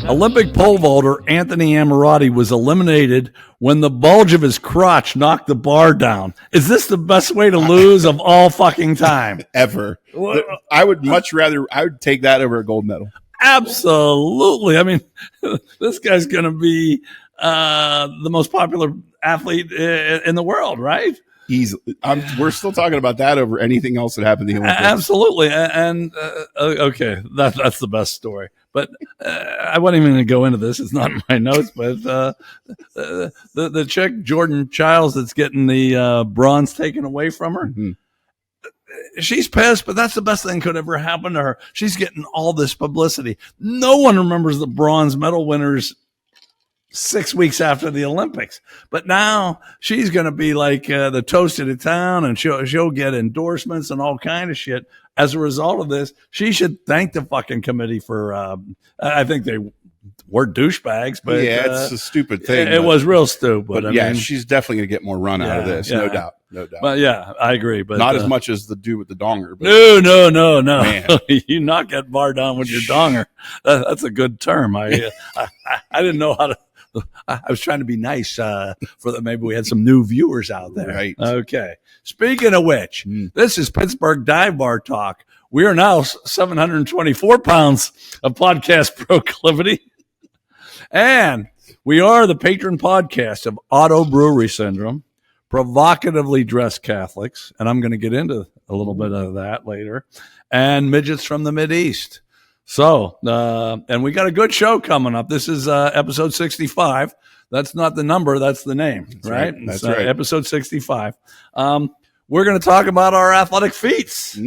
Olympic pole vaulter Anthony Ammirati was eliminated when the bulge of his crotch knocked the bar down. Is this the best way to lose of all fucking time? Ever. I would much rather, I would take that over a gold medal. Absolutely. I mean, this guy's going to be the most popular athlete in the world, right? Easily. We're still talking about that over anything else that happened in the Olympics. Absolutely. And okay, that's the best story. But I wasn't even going to go into this. It's not in my notes. But the chick, Jordan Childs, that's getting the bronze taken away from her, she's pissed, but that's the best thing could ever happen to her. She's getting all this publicity. No one remembers the bronze medal winners 6 weeks after the Olympics, but now she's going to be like the toast of the town, and she'll get endorsements and all kind of shit as a result of this. She should thank the fucking committee for. I think they were douchebags, but yeah, it's a stupid thing. It was real stupid. But I mean, she's definitely going to get more run out of this, no doubt. But yeah, I agray. But not as much as the dude with the donger. But no. You not get bar down with your donger. That's a good term. I didn't know how to. I was trying to be nice for that. Maybe we had some new viewers out there. Right. Okay. Speaking of which, this is Pittsburgh Dive Bar Talk. We are now 724 pounds of podcast proclivity. And we are the patron podcast of Auto Brewery Syndrome, Provocatively Dressed Catholics, and I'm going to get into a little bit of that later, and Midgets from the Mideast. So, and we got a good show coming up. This is episode 65. That's not the number, that's the name, right? That's right. Episode 65. We're going to talk about our athletic feats.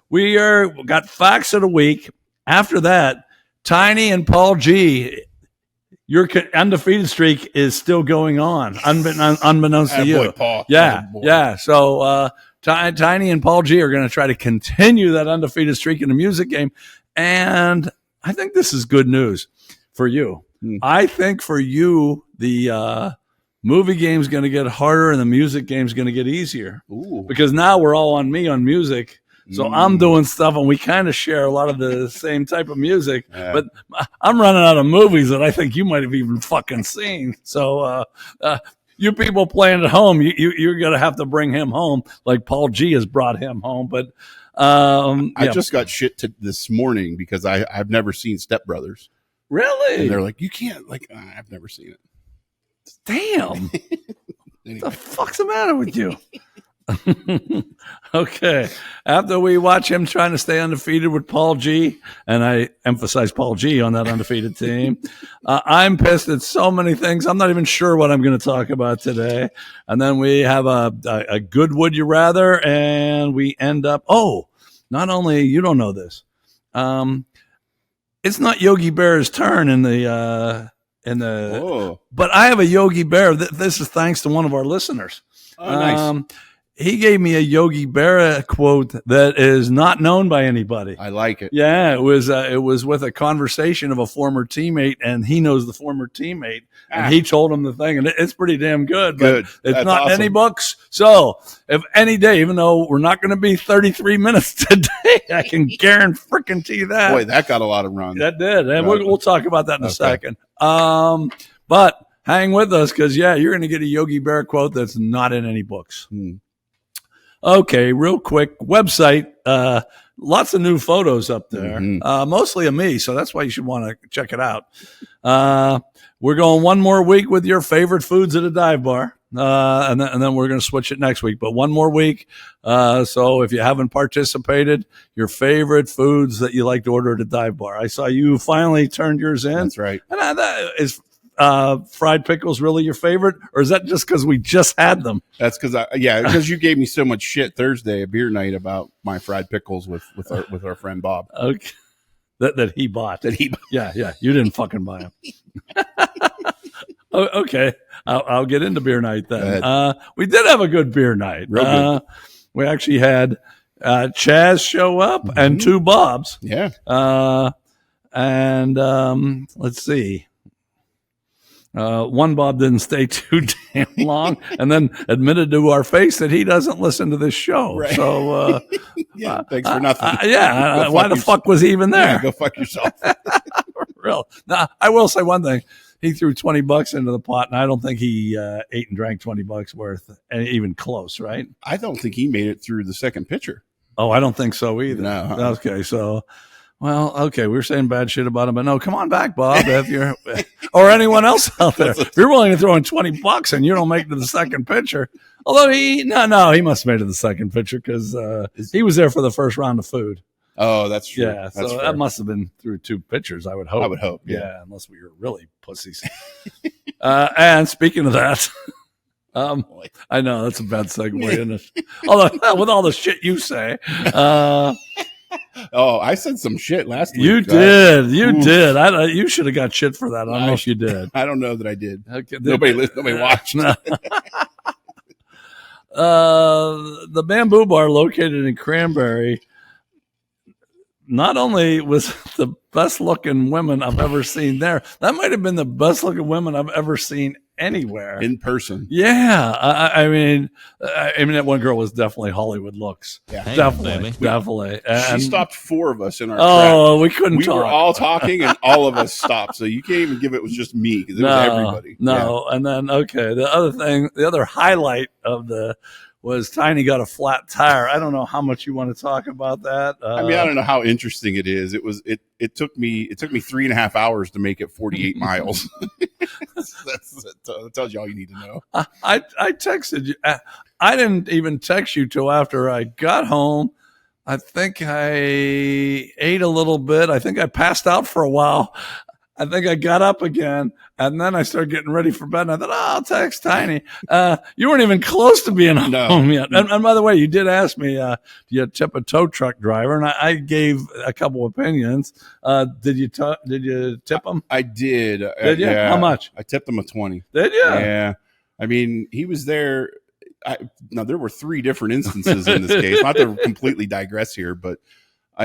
We got facts of the week. After that, Tiny and Paul G, your undefeated streak is still going on, unbeknownst to you. Boy, Paul. Yeah. So Tiny and Paul G are going to try to continue that undefeated streak in the music game. And I think this is good news for you. I think for you, the movie game's going to get harder and the music game's going to get easier. Ooh. Because now we're all on me on music. So I'm doing stuff and we kind of share a lot of the same type of music. But I'm running out of movies that I think you might have even fucking seen. So you people playing at home, you're going to have to bring him home like Paul G has brought him home. But I just got shit this morning because I've never seen Step Brothers. Really? And they're like, you can't, like, I've never seen it. Damn. Anyway. What the fuck's the matter with you? Okay. After we watch him trying to stay undefeated with Paul G, and I emphasize Paul G on that undefeated team, I'm pissed at so many things. I'm not even sure what I'm going to talk about today. And then we have a good Would You Rather, and we end up, not only, you don't know this, it's not Yogi Berra's turn but I have a Yogi Berra. This is thanks to one of our listeners. Oh, nice. He gave me a Yogi Berra quote that is not known by anybody. I like it. Yeah, it was with a conversation of a former teammate, and he knows the former teammate, and he told him the thing, and it's pretty damn good. But it's not in any books. So if any day, even though we're not going to be 33 minutes today, I can guarantee you that. Boy, that got a lot of run. That did, and we'll talk about that in a second. But hang with us because you're going to get a Yogi Berra quote that's not in any books. Okay, real quick, website, lots of new photos up there, mostly of me, so that's why you should want to check it out. We're going one more week with your favorite foods at a dive bar, and then we're going to switch it next week, but one more week. So if you haven't participated, your favorite foods that you like to order at a dive bar. I saw you finally turned yours in. That's right. And that is fried pickles really your favorite, or is that just because we just had them? That's because you gave me so much shit Thursday at beer night about my fried pickles with our friend Bob. Okay, that he bought. Yeah. You didn't fucking buy them. Okay, I'll get into beer night then. We did have a good beer night. Real good. We actually had Chaz show up and two Bobs. Yeah. And let's see. One Bob didn't stay too damn long and then admitted to our face that he doesn't listen to this show. Right. So Yeah, thanks for nothing. Why the fuck was he even there? Yeah, go fuck yourself. Real. Now, I will say one thing. He threw $20 into the pot, and I don't think he ate and drank $20 worth, and even close, right? I don't think he made it through the second pitcher. Oh, I don't think so either. No. Okay, so, well, okay, we were saying bad shit about him, but no, come on back, Bob, if you're, or anyone else out there. If you're willing to throw in $20 and you don't make it to the second pitcher, although he must have made it to the second pitcher because he was there for the first round of food. Oh, that's true. Yeah, that's so fair. that must have been through 2 pitchers, I would hope. I would hope, yeah unless we were really pussies. And speaking of that, I know that's a bad segue, isn't it? Although with all the shit you say, oh, I said some shit last week. You did. You should have got shit for that. I don't know if you did. I don't know that I did. Okay, nobody watched. The Bamboo Bar, located in Cranberry, not only was the best looking women I've ever seen there, that might have been the best looking women I've ever seen anywhere in person. Yeah, I mean, that one girl was definitely Hollywood looks. Yeah, definitely. And she stopped 4 of us in our. Oh, we couldn't. We were all talking, and all of us stopped. So you can't even give it was just me because it was everybody. No, yeah. And then the other highlight of was Tiny got a flat tire. I don't know how much you want to talk about that. I don't know how interesting it is. It took me 3.5 hours to make it 48 miles. That tells you all you need to know. I texted you. I didn't even text you till after I got home. I think I ate a little bit. I think I passed out for a while. I think I got up again, and then I started getting ready for bed, and I thought, I'll text Tiny. You weren't even close to being home yet. And by the way, you did ask me, do you tip a tow truck driver? And I gave a couple opinions. Did you tip him? I did. Did you? Yeah. How much? I tipped him a 20. Did you? Yeah. I mean, he was there. Now, there were 3 different instances in this case. Not to completely digress here, but,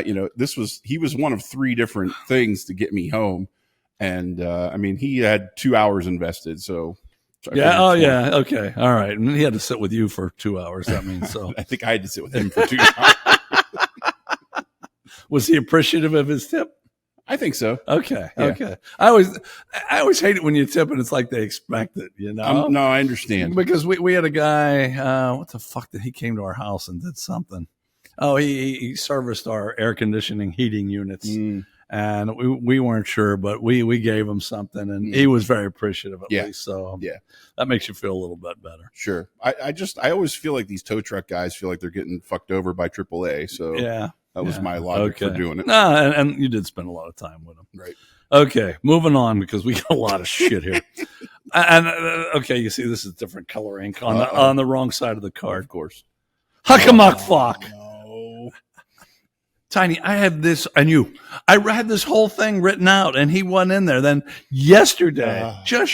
he was one of 3 different things to get me home. And he had 2 hours invested, so yeah. Oh, yeah. Okay. All right. And he had to sit with you for 2 hours. That means so. I think I had to sit with him for 2 hours. Was he appreciative of his tip? I think so. Okay. Yeah. Okay. I always hate it when you tip and it's like they expect it. You know? No, I understand because we had a guy. What the fuck did he came to our house and did something? Oh, he serviced our air conditioning heating units. And we weren't sure, but we gave him something, and he was very appreciative at least. So that makes you feel a little bit better. Sure. I always feel like these tow truck guys feel like they're getting fucked over by AAA. So that was my logic for doing it. No, and you did spend a lot of time with them. Right. Okay, moving on because we got a lot of shit here. And okay, you see, this is different color ink on the wrong side of the card. Of course. Huckamuck fuck. No. Tiny, I had this, and I had this whole thing written out, and he wasn't in there. Then just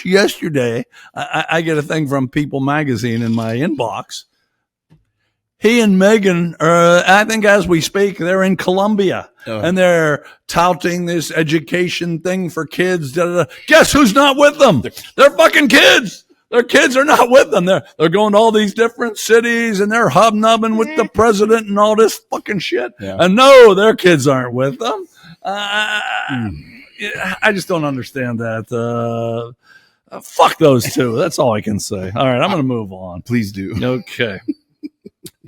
yesterday, I get a thing from People Magazine in my inbox. He and Megan I think as we speak, they're in Colombia, and they're touting this education thing for kids. Guess who's not with them? They're fucking kids. Their kids are not with them. They're going to all these different cities and they're hobnobbing with the president and all this fucking shit. Yeah. And no, their kids aren't with them. I just don't understand that. Fuck those two. That's all I can say. All right, I'm going to move on. Please do. Okay.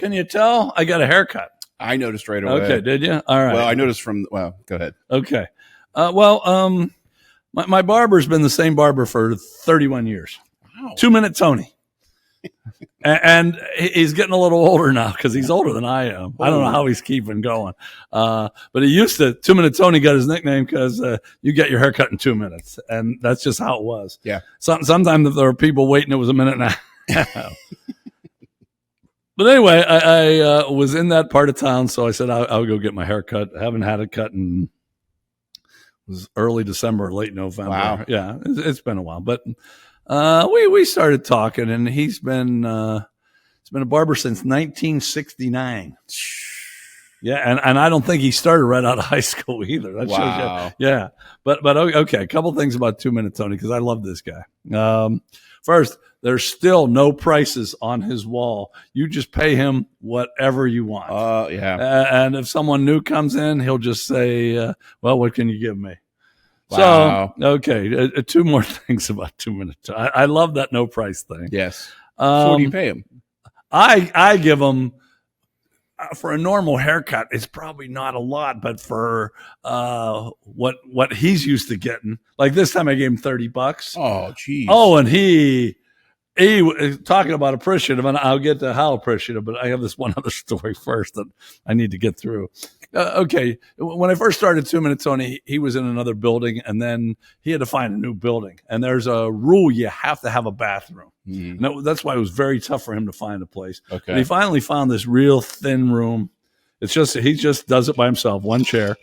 Can you tell? I got a haircut. I noticed right away. Okay, did you? All right. Well, I noticed go ahead. Okay. My barber's been the same barber for 31 years. Wow. 2 Minute Tony. And he's getting a little older now because he's older than I am. I don't know how he's keeping going. But he used to, 2 Minute Tony got his nickname because you get your haircut in 2 minutes. And that's just how it was. Yeah. Sometimes if there were people waiting, it was a minute and a half. But anyway, I was in that part of town, so I said I'll go get my hair cut. I haven't had it cut in it was early December, late November. Wow. Yeah, it's been a while. But we started talking, and he's been a barber since 1969. Yeah, and I don't think he started right out of high school either. That shows Wow. you. Yeah, but okay. A couple things about 2 Minute Tony because I love this guy. First, there's still no prices on his wall. You just pay him whatever you want. Yeah. And if someone new comes in, he'll just say, "Well, what can you give me?" Wow. So, okay, two more things about 2 Minute Tony. I love that no price thing. Yes. So what do you pay him? I give him. For a normal haircut, it's probably not a lot, but for what he's used to getting, like this time I gave him $30. Oh, geez. Oh, and he talking about appreciative, and I'll get to how appreciative, but I have this one other story first that I need to get through. Okay, when I first started 2 Minute Tony, he was in another building, and then he had to find a new building. And there's a rule: you have to have a bathroom. And that's why it was very tough for him to find a place. Okay. And he finally found this real thin room. It's just he just does it by himself, one chair.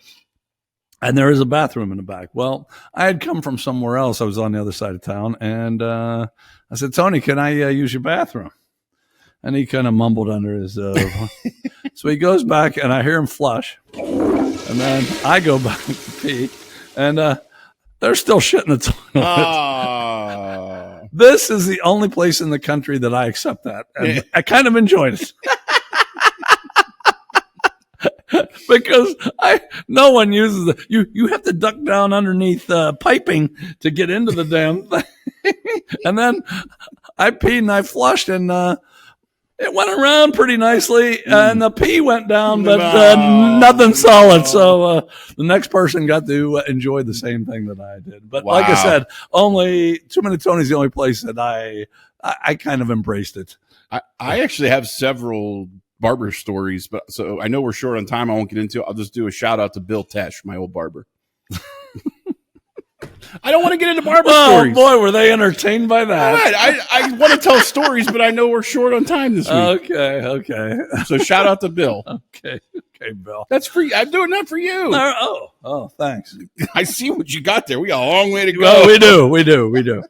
And there is a bathroom in the back. Well, I had come from somewhere else. I was on the other side of town. And I said, Tony, can I use your bathroom? And he kind of mumbled under his. So he goes back, and I hear him flush. And then I go back to pee. And there's still shit in the toilet. Oh. This is the only place in the country that I accept that. And I kind of enjoyed it. Because no one uses it. You have to duck down underneath piping to get into the damn thing. And then I peed and I flushed, and it went around pretty nicely, and the pee went down, but nothing solid. So the next person got to enjoy the same thing that I did. But like I said, only 2 Minute Tony's the only place that I kind of embraced it. I actually have several barber stories, but so I know we're short on time. I won't get into it. I'll just do a shout out to Bill Tesh, my old barber. I don't want to get into barber stories. Oh, boy, were they entertained by that. Right. I want to tell stories, but I know we're short on time this week. Okay. So shout out to Bill. Okay, Bill. That's for you. I'm doing that for you. Oh, thanks. I see what you got there. We got a long way to go. Well, we do.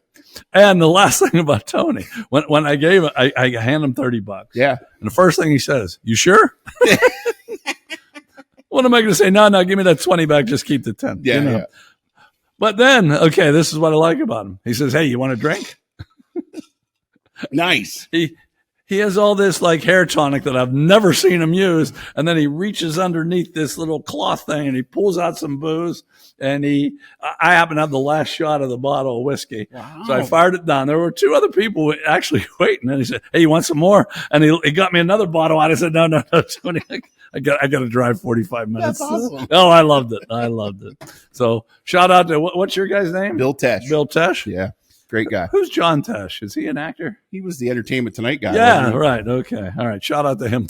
And the last thing about Tony, when I gave it, I hand him $30. Yeah. And the first thing he says, "You sure?" What am I going to say? No, give me that 20 back. Just keep the 10. Yeah, yeah. But then, okay, this is what I like about him. He says, "Hey, you want a drink?" Nice. He has all this like hair tonic that I've never seen him use. And then he reaches underneath this little cloth thing and he pulls out some booze. And I happen to have the last shot of the bottle of whiskey. Wow. So I fired it down. There were two other people actually waiting. And he said, "Hey, you want some more?" And he got me another bottle out. I said, no, Tony, I got to drive 45 minutes. That's awesome. Oh, I loved it. So shout out to, what's your guy's name? Bill Tesh. Bill Tesh? Yeah. Great guy. Who's John Tesh? Is he an actor? He was the Entertainment Tonight guy. Yeah, right. Okay. All right. Shout out to him.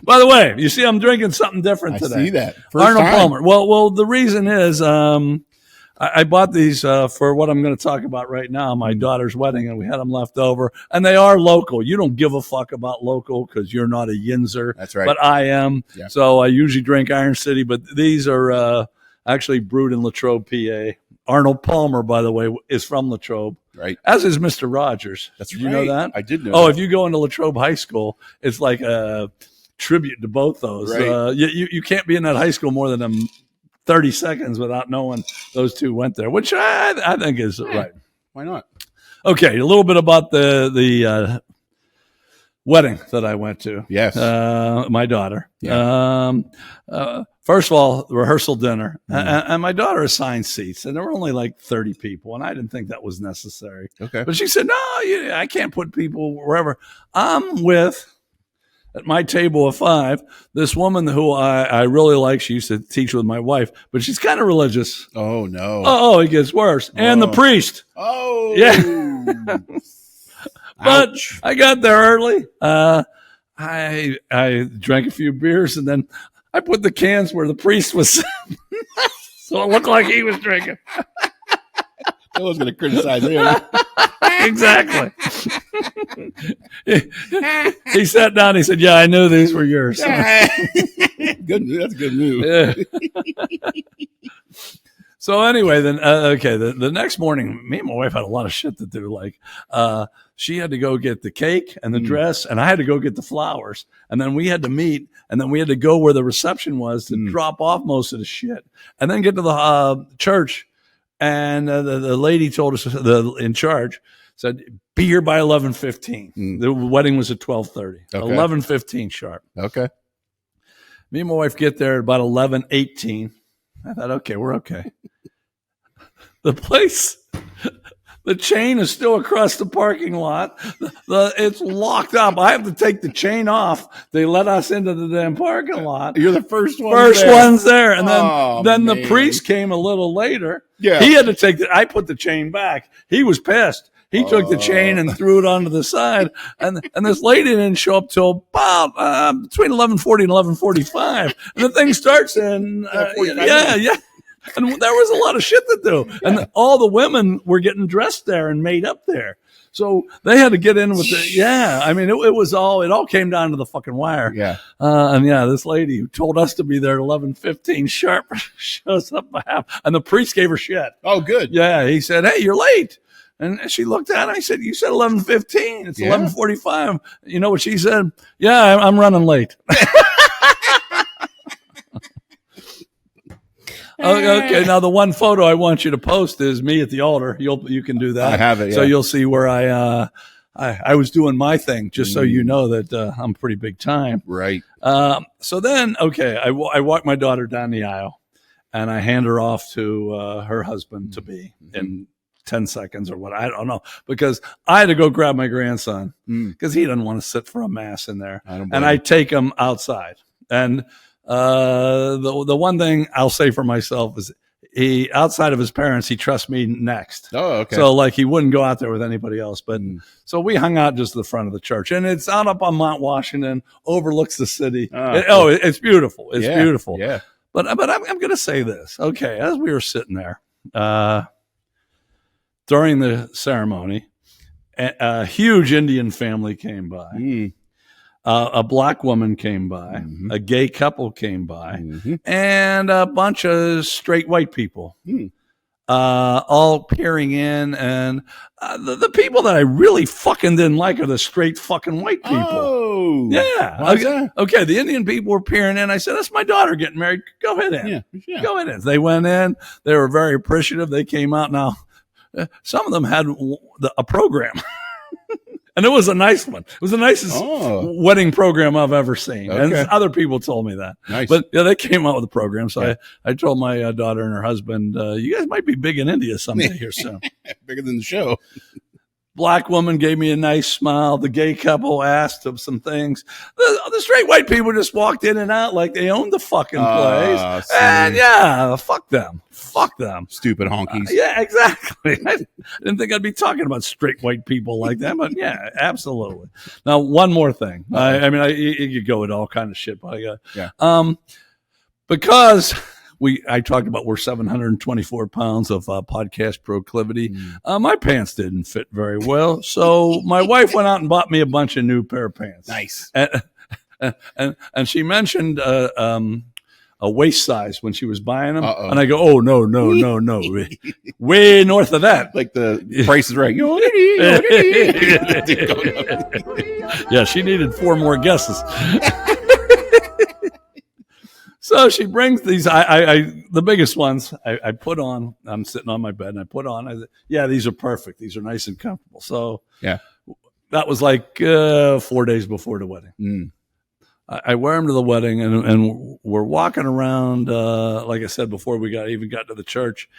By the way, you see I'm drinking something different today. I see that. Arnold Palmer. Well, the reason is I bought these for what I'm going to talk about right now, my daughter's wedding, and we had them left over. And they are local. You don't give a fuck about local because you're not a Yinzer. That's right. But I am. Yeah. So I usually drink Iron City, but these are actually brewed in Latrobe, PA. Arnold Palmer, by the way, is from Latrobe. Right. As is Mr. Rogers. That's right. You know that? I did know that. If you go into Latrobe High School, it's like a tribute to both those. Right. You can't be in that high school more than 30 seconds without knowing those two went there, which I think is right. Why not? Okay, a little bit about the wedding that I went to. Yes. My daughter. Yeah. First of all, rehearsal dinner. And my daughter assigned seats, and there were only like 30 people, and I didn't think that was necessary. Okay. But she said, "No, I can't put people wherever." I'm with, at my table of 5, this woman who I really like. She used to teach with my wife, but she's kind of religious. Oh, no. Oh, it gets worse. And the priest. Oh. Yeah. But ouch. I got there early. I drank a few beers, and then I put the cans where the priest was sitting. So it looked like he was drinking. I was going to criticize him. Exactly. He sat down. He said, "Yeah, I knew these were yours." Good. That's a good move. Yeah. So anyway, then okay, the next morning, me and my wife had a lot of shit to do. Like, she had to go get the cake and the dress, and I had to go get the flowers, and then we had to meet, and then we had to go where the reception was to drop off most of the shit, and then get to the church. And the lady told us, in charge said, "Be here by 11:15." The wedding was at 12:30. 11:15 sharp. Okay. Me and my wife get there at about 11:18. I thought, okay, we're okay. The place, the chain is still across the parking lot. It's locked up. I have to take the chain off. They let us into the damn parking lot. You're the first one. One's there. And then the priest came a little later. Yeah. He had to take I put the chain back. He was pissed. He took the chain and threw it onto the side, and this lady didn't show up till about between 11:40 and 11:45, and the thing starts in yeah. And there was a lot of shit to do, and all the women were getting dressed there and made up there, so they had to get in with I mean, it all came down to the fucking wire. This lady who told us to be there at 11:15 sharp shows up and the priest gave her shit. Oh, good. Yeah, he said, "Hey, you're late." And she looked at him. I said, "You said 11:15. It's 11:45. You know what she said? "Yeah, I'm running late." Okay. Now the one photo I want you to post is me at the altar. You can do that. I have it. Yeah. So you'll see where I was doing my thing, just so you know that I'm pretty big time. Right. So then, I walk my daughter down the aisle, and I hand her off to her husband to be in 10 seconds or what, I don't know, because I had to go grab my grandson because he doesn't want to sit for a mass in there. I take him outside. And the one thing I'll say for myself is he, outside of his parents, he trusts me next. Oh, okay. So like he wouldn't go out there with anybody else. But so we hung out just at the front of the church, and it's out up on Mount Washington, overlooks the city. It's beautiful. It's beautiful. Yeah. But I'm going to say this. Okay. As we were sitting there, during the ceremony, a huge Indian family came by. A black woman came by. A gay couple came by. And a bunch of straight white people. All peering in. And the people that I really fucking didn't like are the straight fucking white people. Oh. Yeah. Okay. The Indian people were peering in. I said, "That's my daughter getting married. Go ahead in. Yeah. Go ahead in." They went in. They were very appreciative. They came out. Now, some of them had a program. And it was a nice one. It was the nicest wedding program I've ever seen. Okay. And other people told me that. Nice. But yeah, they came out with a program. So I told my daughter and her husband, "You guys might be big in India someday here soon." Bigger than the show. Black woman gave me a nice smile. The gay couple asked them some things. The straight white people just walked in and out like they owned the fucking place. And fuck them. Fuck them. Stupid honkies. Yeah, exactly. I didn't think I'd be talking about straight white people like that, but yeah, absolutely. Now, one more thing. I mean, you could go with all kind of shit, but because I talked about we're 724 pounds of podcast proclivity. My pants didn't fit very well, so my wife went out and bought me a bunch of new pair of pants. Nice. And she mentioned a waist size when she was buying them, and I go, "Oh no, way north of that." Like the Price is Right. Yeah, she needed 4 more guesses. So she brings these, the biggest ones I put on. I'm sitting on my bed and I put on. I said, "Yeah, these are perfect. These are nice and comfortable." So that was like 4 days before the wedding. I wear them to the wedding, and we're walking around, like I said before we even got to the church.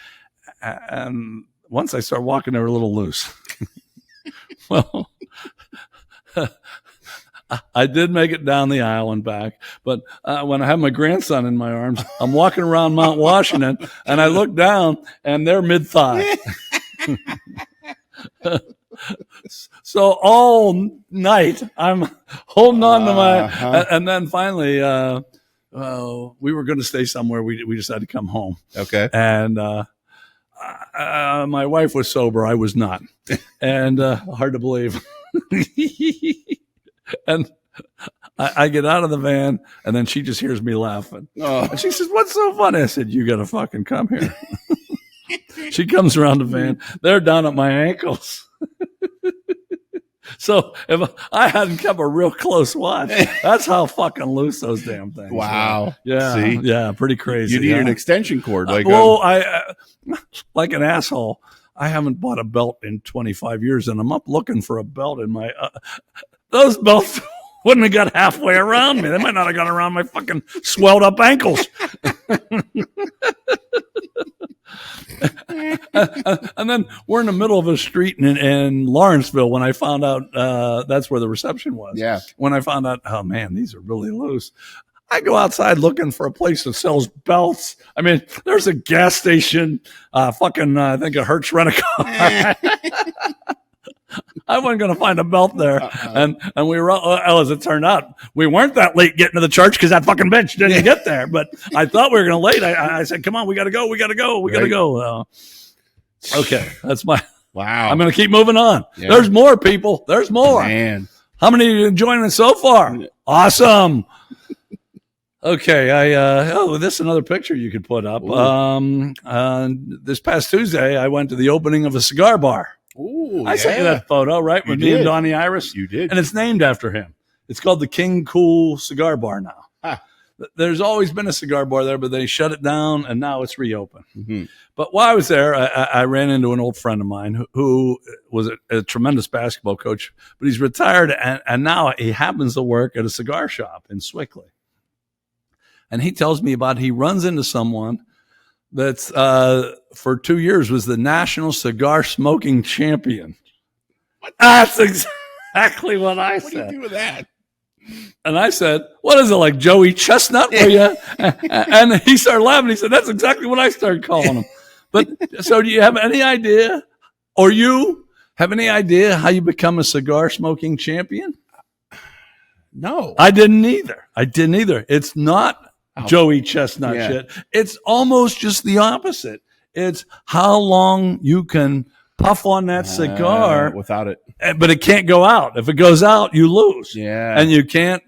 And once I start walking, they were a little loose. Well, I did make it down the aisle and back, but when I have my grandson in my arms, I'm walking around Mount Washington, and I look down, and they're mid-thigh. So all night, I'm holding on to my, and then finally, we were going to stay somewhere. We just had to come home. Okay. And my wife was sober. I was not. And hard to believe. And I get out of the van, and then she just hears me laughing. And she says, "What's so funny?" I said, "You got to fucking come here." She comes around the van. They're down at my ankles. So if I hadn't kept a real close watch, that's how fucking loose those damn things. Wow. Yeah. See? Yeah. Pretty crazy. You need an extension cord. Like like an asshole. I haven't bought a belt in 25 years, and I'm up looking for a belt in my. Those belts wouldn't have got halfway around me. They might not have got around my fucking swelled up ankles. And then we're in the middle of a street in Lawrenceville when I found out that's where the reception was. Yeah. When I found out, oh man, these are really loose. I go outside looking for a place that sells belts. I mean, there's a gas station, I think it Hertz Rent-A-Car. I wasn't going to find a belt there. And we were, as it turned out, we weren't that late getting to the church because that fucking bitch didn't get there. But I thought we were going to late. I said, come on, we got to go. We got to go. Okay. That's my, wow. I'm going to keep moving on. Yeah. There's more people. There's more. Man. How many are you joining so far? Awesome. Okay, this is another picture you could put up. This past Tuesday, I went to the opening of a cigar bar. Ooh, I sent you that photo, right? With me and Donnie Iris. You did. And it's named after him. It's called the King Cool Cigar Bar now. Ah. There's always been a cigar bar there, but they shut it down, and now it's reopened. Mm-hmm. But while I was there, I ran into an old friend of mine who was a tremendous basketball coach, but he's retired, and now he happens to work at a cigar shop in Swickley. And he tells me he runs into someone that's for 2 years was the national cigar smoking champion. That's exactly what I said. What do you do with that? And I said, what is it, like Joey Chestnut? And he started laughing. He said, that's exactly what I started calling him. But so do you have any idea, or you have any idea how you become a cigar smoking champion? No. I didn't either. It's not Joey Chestnut shit. It's almost just the opposite. It's how long you can puff on that cigar without it, but it can't go out. If it goes out, you lose. Yeah, and you can't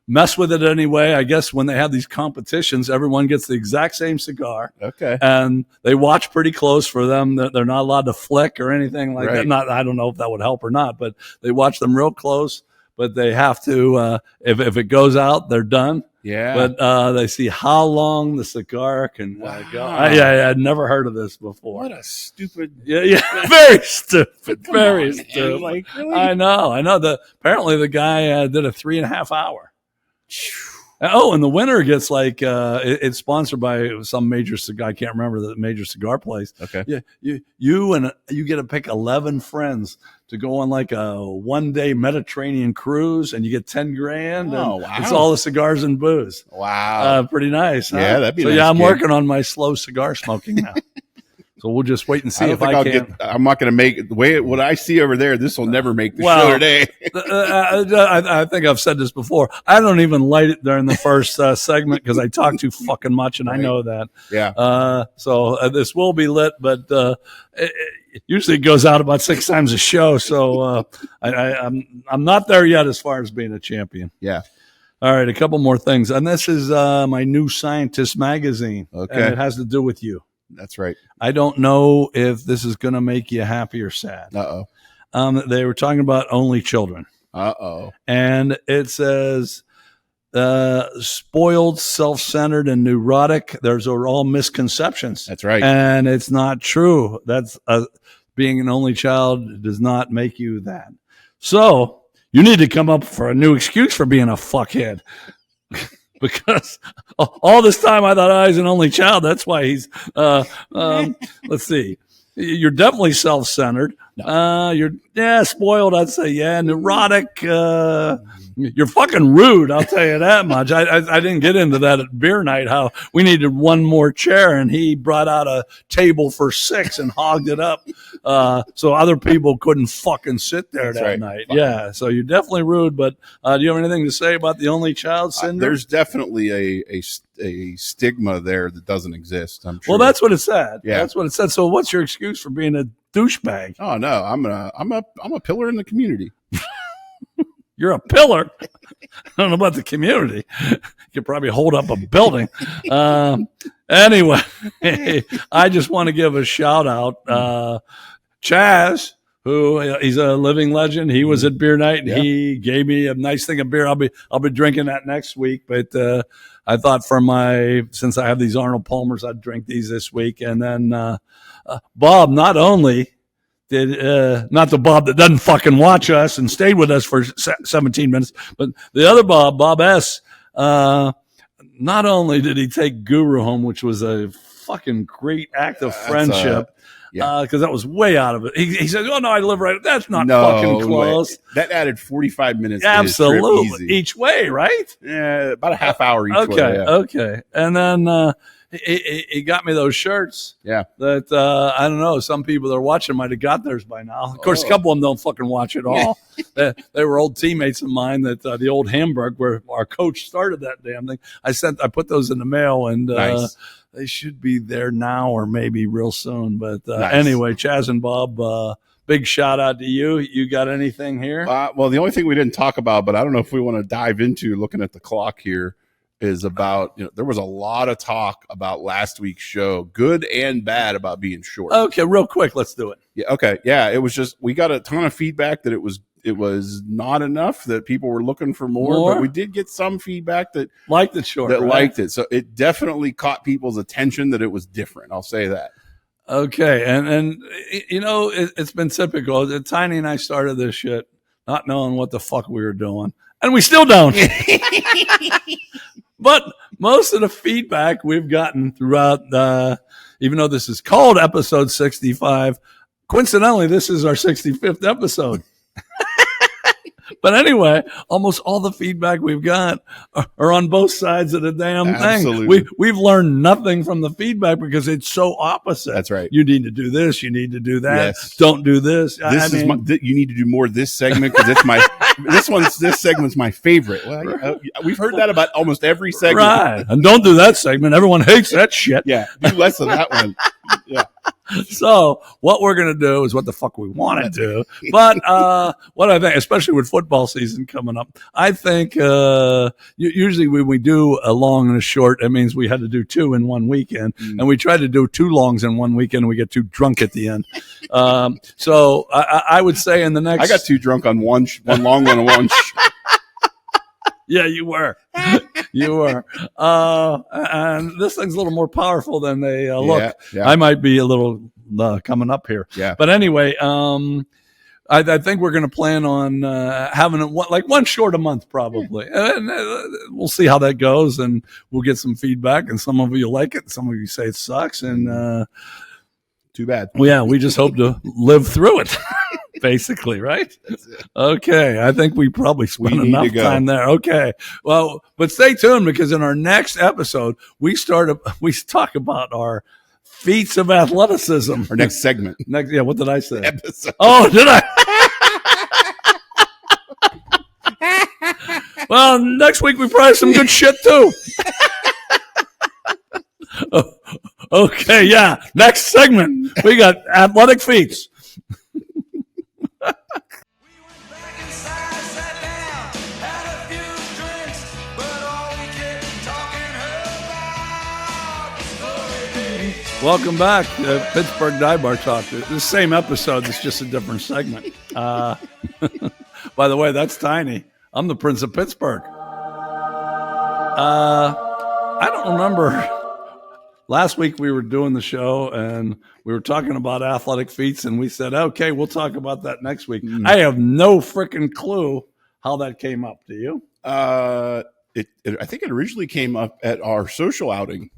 mess with it anyway. I guess when they have these competitions, everyone gets the exact same cigar. Okay, and they watch pretty close for them. They're not allowed to flick or anything like that. I don't know if that would help or not, but they watch them real close. But they have to, if it goes out, they're done. Yeah. But they see how long the cigar can go. I'd never heard of this before. What a stupid. Yeah. Very stupid. Very stupid. Like, really? I know. Apparently the guy did a 3.5 hour. Oh, and the winner gets it's sponsored by some major cigar. I can't remember the major cigar place. Okay. Yeah. You get to pick 11 friends to go on like a 1-day Mediterranean cruise, and you get $10,000. Oh, wow. It's all the cigars and booze. Wow. Pretty nice. Huh? Yeah, that'd be nice. I'm working on my slow cigar smoking now. So we'll just wait and see if I can. I'm not going to make it the way what I see over there. This will never make the show today. I think I've said this before. I don't even light it during the first segment because I talk too fucking much, and I know that. Yeah. So this will be lit, but it usually goes out about 6 times a show. So I'm not there yet as far as being a champion. Yeah. All right, a couple more things, and this is my New Scientist magazine. Okay, and it has to do with you. That's right. I don't know if this is going to make you happy or sad. Uh-oh. They were talking about only children. Uh-oh. And it says, spoiled, self-centered, and neurotic. Those are all misconceptions. That's right. And it's not true. That's being an only child does not make you that. So you need to come up for a new excuse for being a fuckhead. Because all this time I thought I was an only child. That's why he's, let's see. You're definitely self-centered. No. You're spoiled, I'd say. Yeah, neurotic. You're fucking rude, I'll tell you that much. I didn't get into that at beer night, how we needed one more chair, and he brought out a table for 6 and hogged it up so other people couldn't fucking sit there that night. Yeah, so you're definitely rude, but do you have anything to say about the only child syndrome? There's definitely a stigma there that doesn't exist, I'm sure. Well, that's what it said. Yeah. That's what it said. So what's your excuse for being a douchebag? Oh, no, I'm a pillar in the community. You're a pillar. I don't know about the community. You could probably hold up a building. Anyway, I just want to give a shout out. Chaz, who he's a living legend. He was at beer night and he gave me a nice thing of beer. I'll be drinking that next week. But I thought since I have these Arnold Palmers, I'd drink these this week. And then Bob, not only did not the Bob that doesn't fucking watch us and stayed with us for 17 minutes, but the other Bob S. Not only did he take Guru home, which was a fucking great act of friendship, because that was way out of it. He said, "Oh no, I live right." That's not fucking close. That added 45 minutes. Absolutely, to his trip, each way, right? Yeah, about a half hour each way. Okay, and then he got me those shirts. Yeah, that I don't know. Some people that are watching might have got theirs by now. Of course, a couple of them don't fucking watch at all. They were old teammates of mine that the old Hamburg where our coach started that damn thing. I put those in the mail and nice. They should be there now or maybe real soon. But nice. Anyway, Chaz and Bob, big shout out to you. You got anything here? Well, the only thing we didn't talk about, but I don't know if we want to dive into looking at the clock here, is about, there was a lot of talk about last week's show, good and bad, about being short. Okay, real quick, let's do it. Yeah, okay. Yeah, it was just, we got a ton of feedback that it was not enough, that people were looking for more? But we did get some feedback that liked it short. Liked it. So it definitely caught people's attention that it was different. I'll say that. Okay, and it's been typical. Tiny and I started this shit not knowing what the fuck we were doing, and we still don't. But most of the feedback we've gotten throughout, even though this is called episode 65, coincidentally, this is our 65th episode. But anyway, almost all the feedback we've got are on both sides of the damn Absolutely. thing. We've learned nothing from the feedback because it's so opposite. That's right. You need to do this. You need to do that. Yes. Don't do this. You need to do more of this segment because it's my this segment's my favorite. Well, we've heard that about almost every segment. Right. And don't do that segment. Everyone hates that shit. Yeah. Do less of that one. Yeah. So what we're going to do is what the fuck we want to do. But what I think, especially with football season coming up, I think usually when we do a long and a short, it means we had to do two in one weekend. And we tried to do two longs in one weekend and we get too drunk at the end. So I would say in the next... I got too drunk on one long one and one Yeah, you were. You were. And this thing's a little more powerful than they look. Yeah. I might be a little coming up here. Yeah. But anyway, I think we're going to plan on having one short a month probably. And we'll see how that goes, and we'll get some feedback. And some of you like it. Some of you say it sucks. And too bad. Well, yeah, we just hope to live through it. Basically, right? That's it. Okay, I think we probably spent enough time there. Okay, well, but stay tuned because in our next episode, we talk about our feats of athleticism. Our next segment. What did I say? Episode. Oh, did I? Well, next week we probably have some good shit too. Okay, yeah. Next segment, we got athletic feats. Welcome back to Pittsburgh Dive Bar Talk. The same episode, it's just a different segment. By the way, that's Tiny. I'm the Prince of Pittsburgh. I don't remember. Last week we were doing the show and we were talking about athletic feats, and we said, okay, we'll talk about that next week. I have no freaking clue how that came up. Do you? I think it originally came up at our social outing.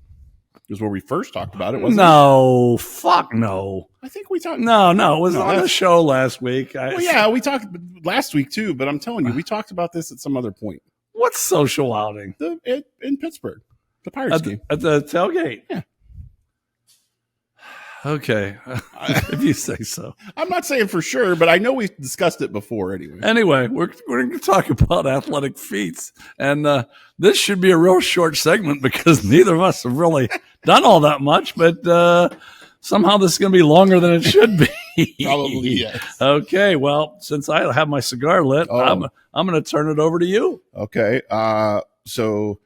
Was where we first talked about it, wasn't it? No, fuck no. I think we talked. No, it was on the show last week. We talked last week too, but I'm telling you, we talked about this at some other point. What social outing? In Pittsburgh, the Pirates game. At the tailgate? Yeah. Okay, if you say so. I'm not saying for sure, but I know we've discussed it before anyway. Anyway, we're going to talk about athletic feats. And this should be a real short segment because neither of us have really done all that much, but somehow this is going to be longer than it should be. Probably, yes. Okay, well, since I have my cigar lit, I'm going to turn it over to you. Okay, so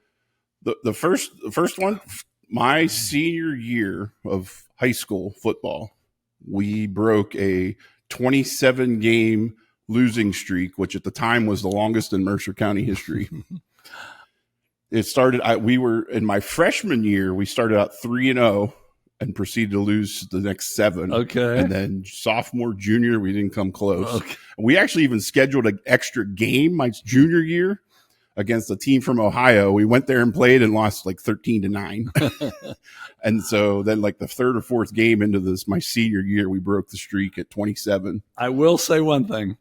the first one, My senior year of high school football, we broke a 27-game losing streak, which at the time was the longest in Mercer County history. It started, we were in my freshman year, we started out 3-0 and proceeded to lose the next 7. Okay. And then sophomore, junior, we didn't come close. Okay. We actually even scheduled an extra game my junior year against a team from Ohio. We went there and played and lost like 13-9. And so then like the third or fourth game into this, my senior year, we broke the streak at 27. I will say one thing.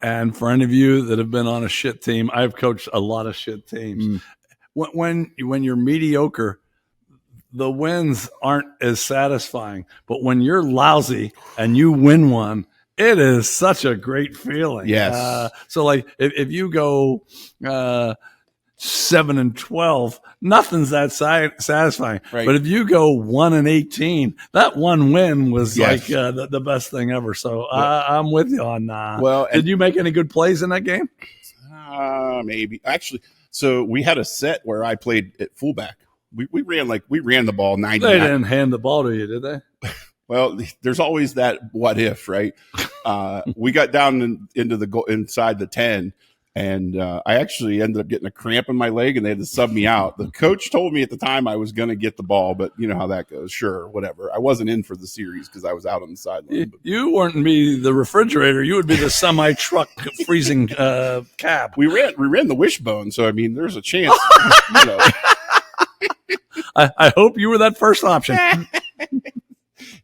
And for any of you that have been on a shit team, I've coached a lot of shit teams. When you're mediocre, the wins aren't as satisfying. But when you're lousy and you win one, it is such a great feeling. Yes. So like if you go 7-12, nothing's that satisfying. Right. But if you go 1-18, that one win was Yes. like the best thing ever. So I'm with you on. Did you make any good plays in that game? Maybe actually. So we had a set where I played at fullback. We ran the ball 90. They didn't hand the ball to you, did they? Well, there's always that what if, right? We got down into the inside the 10. And I actually ended up getting a cramp in my leg, and they had to sub me out. The coach told me at the time I was going to get the ball, but you know how that goes. Sure, whatever. I wasn't in for the series because I was out on the sideline. You weren't be the refrigerator. You would be the semi-truck freezing cab. We ran the wishbone, so I mean, there's a chance. You know. I hope you were that first option.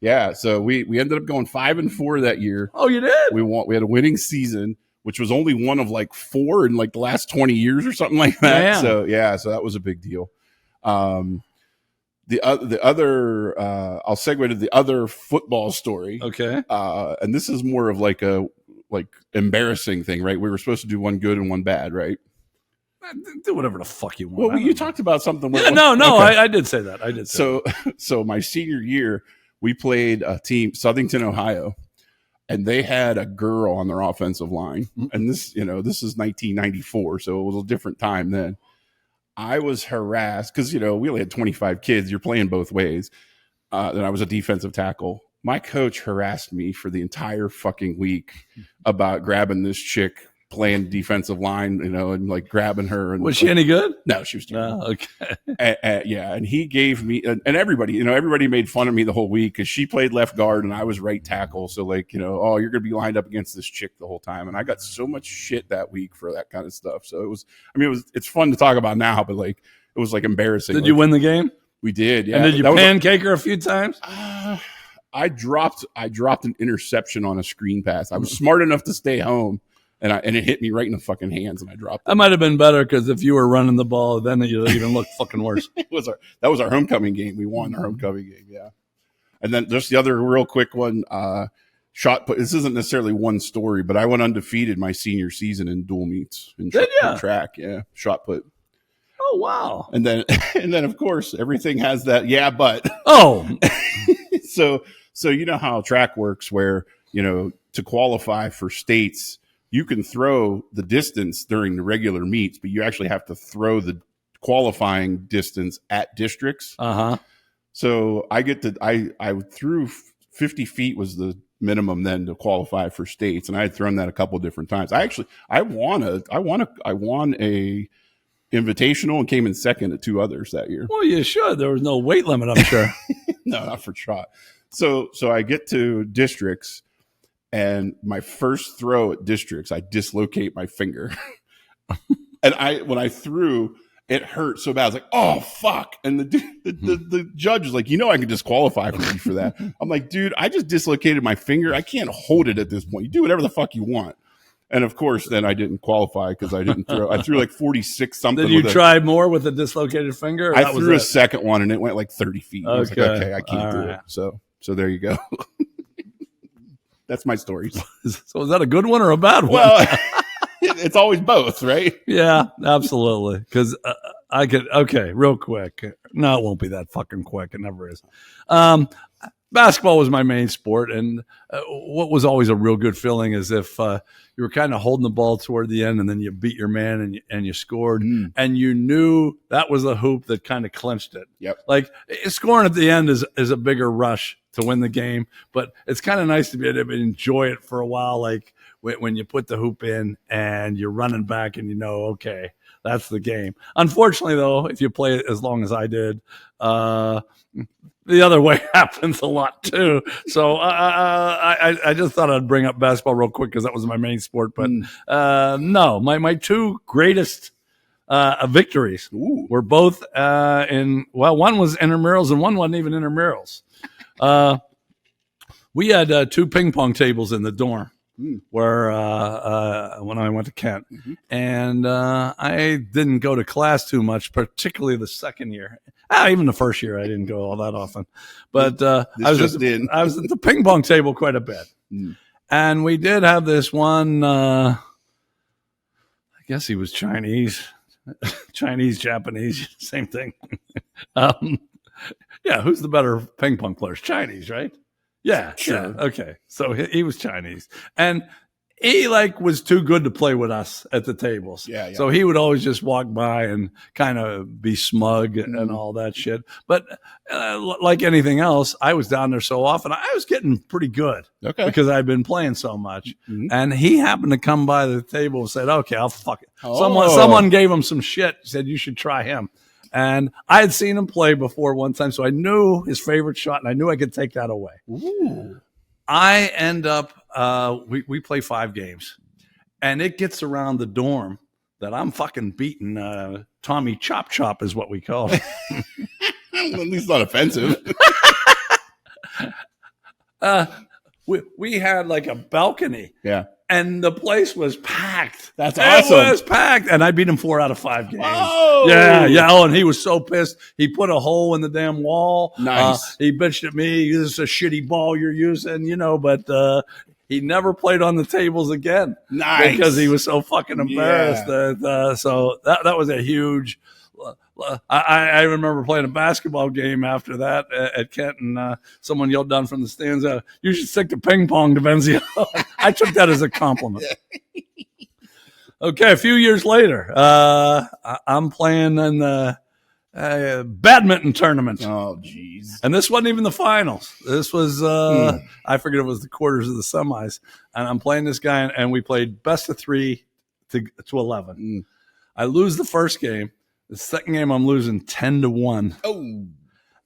Yeah, so we ended up going 5-4 that year. Oh, you did? We had a winning season, which was only one of like 4 in like the last 20 years or something like that. Man. So that was a big deal. The other I'll segue to the other football story. Okay. And this is more of like a embarrassing thing, right? We were supposed to do one good and one bad, right? Do whatever the fuck you want. Well, you talked about something. No, okay. I did say that. So my senior year, we played a team, Southington, Ohio. And they had a girl on their offensive line. And this is 1994, so it was a different time then. I was harassed because, we only had 25 kids. You're playing both ways. And I was a defensive tackle. My coach harassed me for the entire fucking week about grabbing this chick playing defensive line, and like grabbing her. And was she any good? No, she was terrible. Okay. Yeah, and he gave me, and everybody, everybody made fun of me the whole week because she played left guard and I was right tackle. So like, oh, you're going to be lined up against this chick the whole time. And I got so much shit that week for that kind of stuff. So it's fun to talk about now, but like, it was like embarrassing. Did you win the game? We did, yeah. And did you pancake her a few times? I dropped an interception on a screen pass. I was smart enough to stay home. And it hit me right in the fucking hands, and I dropped it. That might have been better because if you were running the ball, then it even looked fucking worse. That was our homecoming game. We won our homecoming game, yeah. And then just the other real quick one, shot put. This isn't necessarily one story, but I went undefeated my senior season in dual meets in track, yeah, shot put. Oh wow! And then of course everything has that but. Oh, so you know how track works, where to qualify for states, you can throw the distance during the regular meets, but you actually have to throw the qualifying distance at districts. So I threw 50 feet was the minimum then to qualify for states, and I had thrown that a couple different times. I won a invitational and came in second at 2 others that year. Well, you should. There was no weight limit, I'm sure. No, not for shot. So I get to districts. And my first throw at districts, I dislocate my finger. And when I threw, it hurt so bad. I was like, oh, fuck. And the judge is like, I can disqualify you for that. I'm like, dude, I just dislocated my finger. I can't hold it at this point. You do whatever the fuck you want. And of course, then I didn't qualify because I didn't throw. I threw like 46 something. Did you try more with a dislocated finger? I threw a second one and it went like 30 feet. I was like, okay, I can't do it. So there you go. That's my stories. So is that a good one or a bad one? Well, it's always both, right? Yeah, absolutely. Because real quick. No, it won't be that fucking quick. It never is. basketball was my main sport, and what was always a real good feeling is if you were kind of holding the ball toward the end, and then you beat your man and you scored, and you knew that was the hoop that kind of clinched it. Yep. Like scoring at the end is a bigger rush to win the game, but it's kind of nice to be able to enjoy it for a while. Like when you put the hoop in and you're running back, and you know, okay, that's the game. Unfortunately, though, if you play it as long as I did, the other way happens a lot too. So I just thought I'd bring up basketball real quick because that was my main sport. But no, my two greatest victories were both one was intramurals and one wasn't even intramurals. We had 2 ping pong tables in the dorm. Where when I went to Kent, and I didn't go to class too much, particularly the second year. Even the first year, I didn't go all that often. But I was at the ping pong table quite a bit, and we did have this one. I guess he was Chinese, Japanese, same thing. Yeah, who's the better ping pong players? Chinese, right? Yeah, sure. Yeah, okay. So he was Chinese, and he was too good to play with us at the tables. Yeah. So he would always just walk by and kind of be smug and all that shit. But like anything else, I was down there so often, I was getting pretty good. Okay. Because I'd been playing so much. And he happened to come by the table and said, okay, I'll fuck it. Someone gave him some shit, said you should try him. And I had seen him play before one time, so I knew his favorite shot, and I knew I could take that away. Ooh. I end up, we play 5 games, and it gets around the dorm that I'm fucking beating Tommy Chop Chop is what we call him. At least not offensive. We had like a balcony. Yeah. And the place was packed. That's awesome. It was packed. And I beat him 4 out of 5 games. Oh. Yeah. Oh, and he was so pissed. He put a hole in the damn wall. Nice. He bitched at me. This is a shitty ball you're using, but he never played on the tables again. Nice. Because he was so fucking embarrassed. Yeah. So that was a huge... I remember playing a basketball game after that at Kent, and someone yelled down from the stands, you should stick to ping pong, DeVenzio. I took that as a compliment. Okay, a few years later, I'm playing in the badminton tournament. Oh, jeez. And this wasn't even the finals. This was, I forget it was the quarters of the semis. And I'm playing this guy, and we played best of 3 to 11. I lose the first game. The second game, I'm losing 10-1. Oh.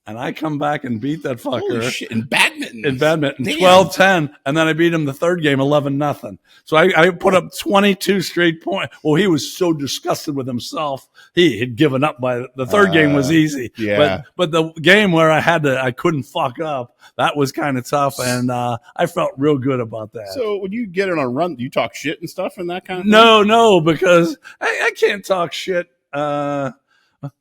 And I come back and beat that fucker. Holy shit, in badminton. 12-10. And then I beat him the third game, 11-0. So I put up 22 straight points. Well, he was so disgusted with himself. He had given up by the third game was easy. Yeah. But the game where I couldn't fuck up, that was kind of tough. And I felt real good about that. So when you get on a run, do you talk shit and stuff and that kind of thing? No, because I can't talk shit.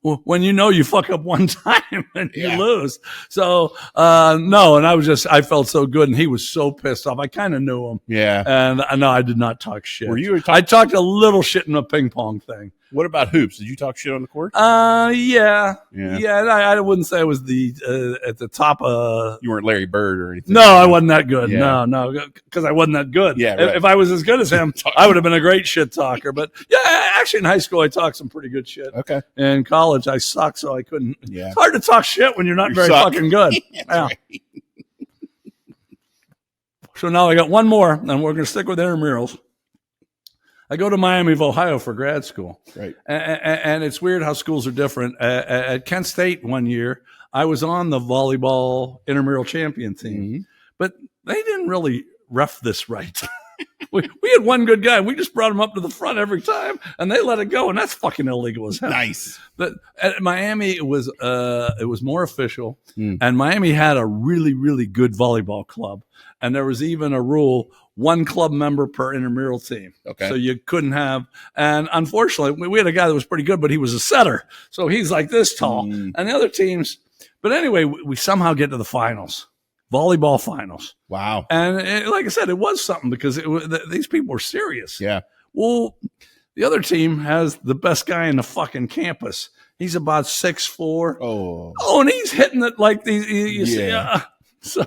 When you fuck up one time and you lose. So, no, and I felt so good, and he was so pissed off. I kind of knew him. Yeah. And no, I did not talk shit. I talked a little shit in a ping pong thing. What about hoops? Did you talk shit on the court? Yeah. I wouldn't say I was at the top of. You weren't Larry Bird or anything. No, I wasn't that good. Yeah. No, because I wasn't that good. Yeah. Right. If I was as good as him, I would have been a great shit talker. But yeah, actually in high school I talked some pretty good shit. Okay. In college I sucked, so I couldn't. Yeah. It's hard to talk shit when you're not very fucking good. Right. So now I got one more, and we're going to stick with intramurals. I go to Miami of Ohio for grad school. Right. And it's weird how schools are different. At Kent State one year, I was on the volleyball intramural champion team, but they didn't really ref this right. We had one good guy. We just brought him up to the front every time, and they let it go, and that's fucking illegal as hell. Nice. But at Miami, it was more official, and Miami had a really, really good volleyball club, and there was even a rule, 1 club member per intramural team. Okay. So you couldn't have, and unfortunately, we had a guy that was pretty good, but he was a setter, so he's like this tall, and the other teams. But anyway, we somehow get to the finals. Volleyball finals. Wow. And like I said, it was something because these people were serious. Yeah. Well, the other team has the best guy in the fucking campus. He's about 6'4". Oh, and he's hitting it like these. You see, So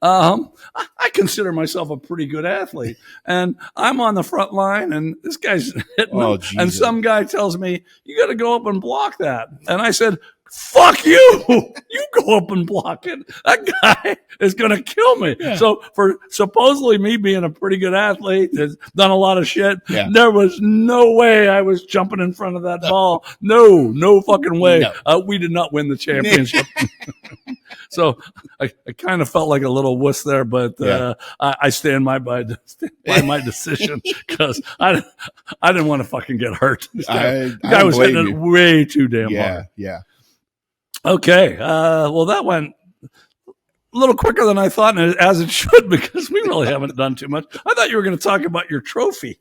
I consider myself a pretty good athlete, and I'm on the front line, and this guy's hitting him, and some guy tells me, you got to go up and block that. And I said, fuck you. You go up and block it. That guy is going to kill me. Yeah. So for supposedly me being a pretty good athlete, has done a lot of shit, there was no way I was jumping in front of that ball. No fucking way. No. We did not win the championship. So I kind of felt like a little wuss there, but I stand by my decision because I didn't want to fucking get hurt. The guy was hitting it way too damn hard. Yeah. Okay. Well, that went a little quicker than I thought, and as it should, because we really haven't done too much. I thought you were going to talk about your trophy.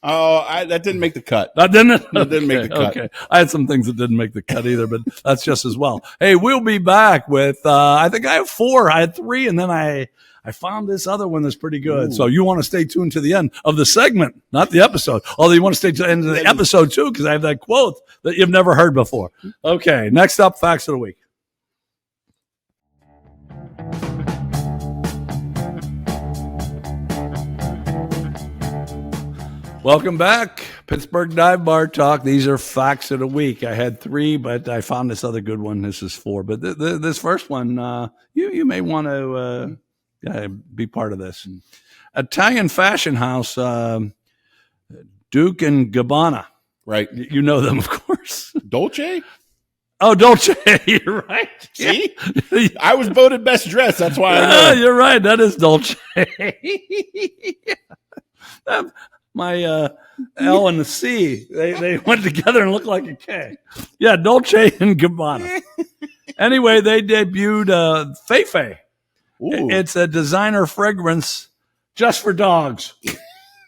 Oh, that didn't make the cut. That didn't? That didn't make the cut. Okay. I had some things that didn't make the cut either, but that's just as well. Hey, we'll be back with, I think I have 4. I had 3, and then I found this other one that's pretty good. Ooh. So you want to stay tuned to the end of the segment, not the episode. Although you want to stay to the end of the episode, too, because I have that quote that you've never heard before. Okay, next up, Facts of the Week. Welcome back. Pittsburgh Dive Bar Talk. These are Facts of the Week. I had 3, but I found this other good one. This is 4. But this first one, you may want to be part of this. Italian fashion house, Duke and Gabbana. Right. You know them, of course. Dolce? Oh, Dolce. You're right. See? I was voted best dressed. That's why I know. You're right. That is Dolce. My L and the C, they went together and looked like a K. Yeah, Dolce and Gabbana. Anyway, they debuted Feifei. It's a designer fragrance just for dogs.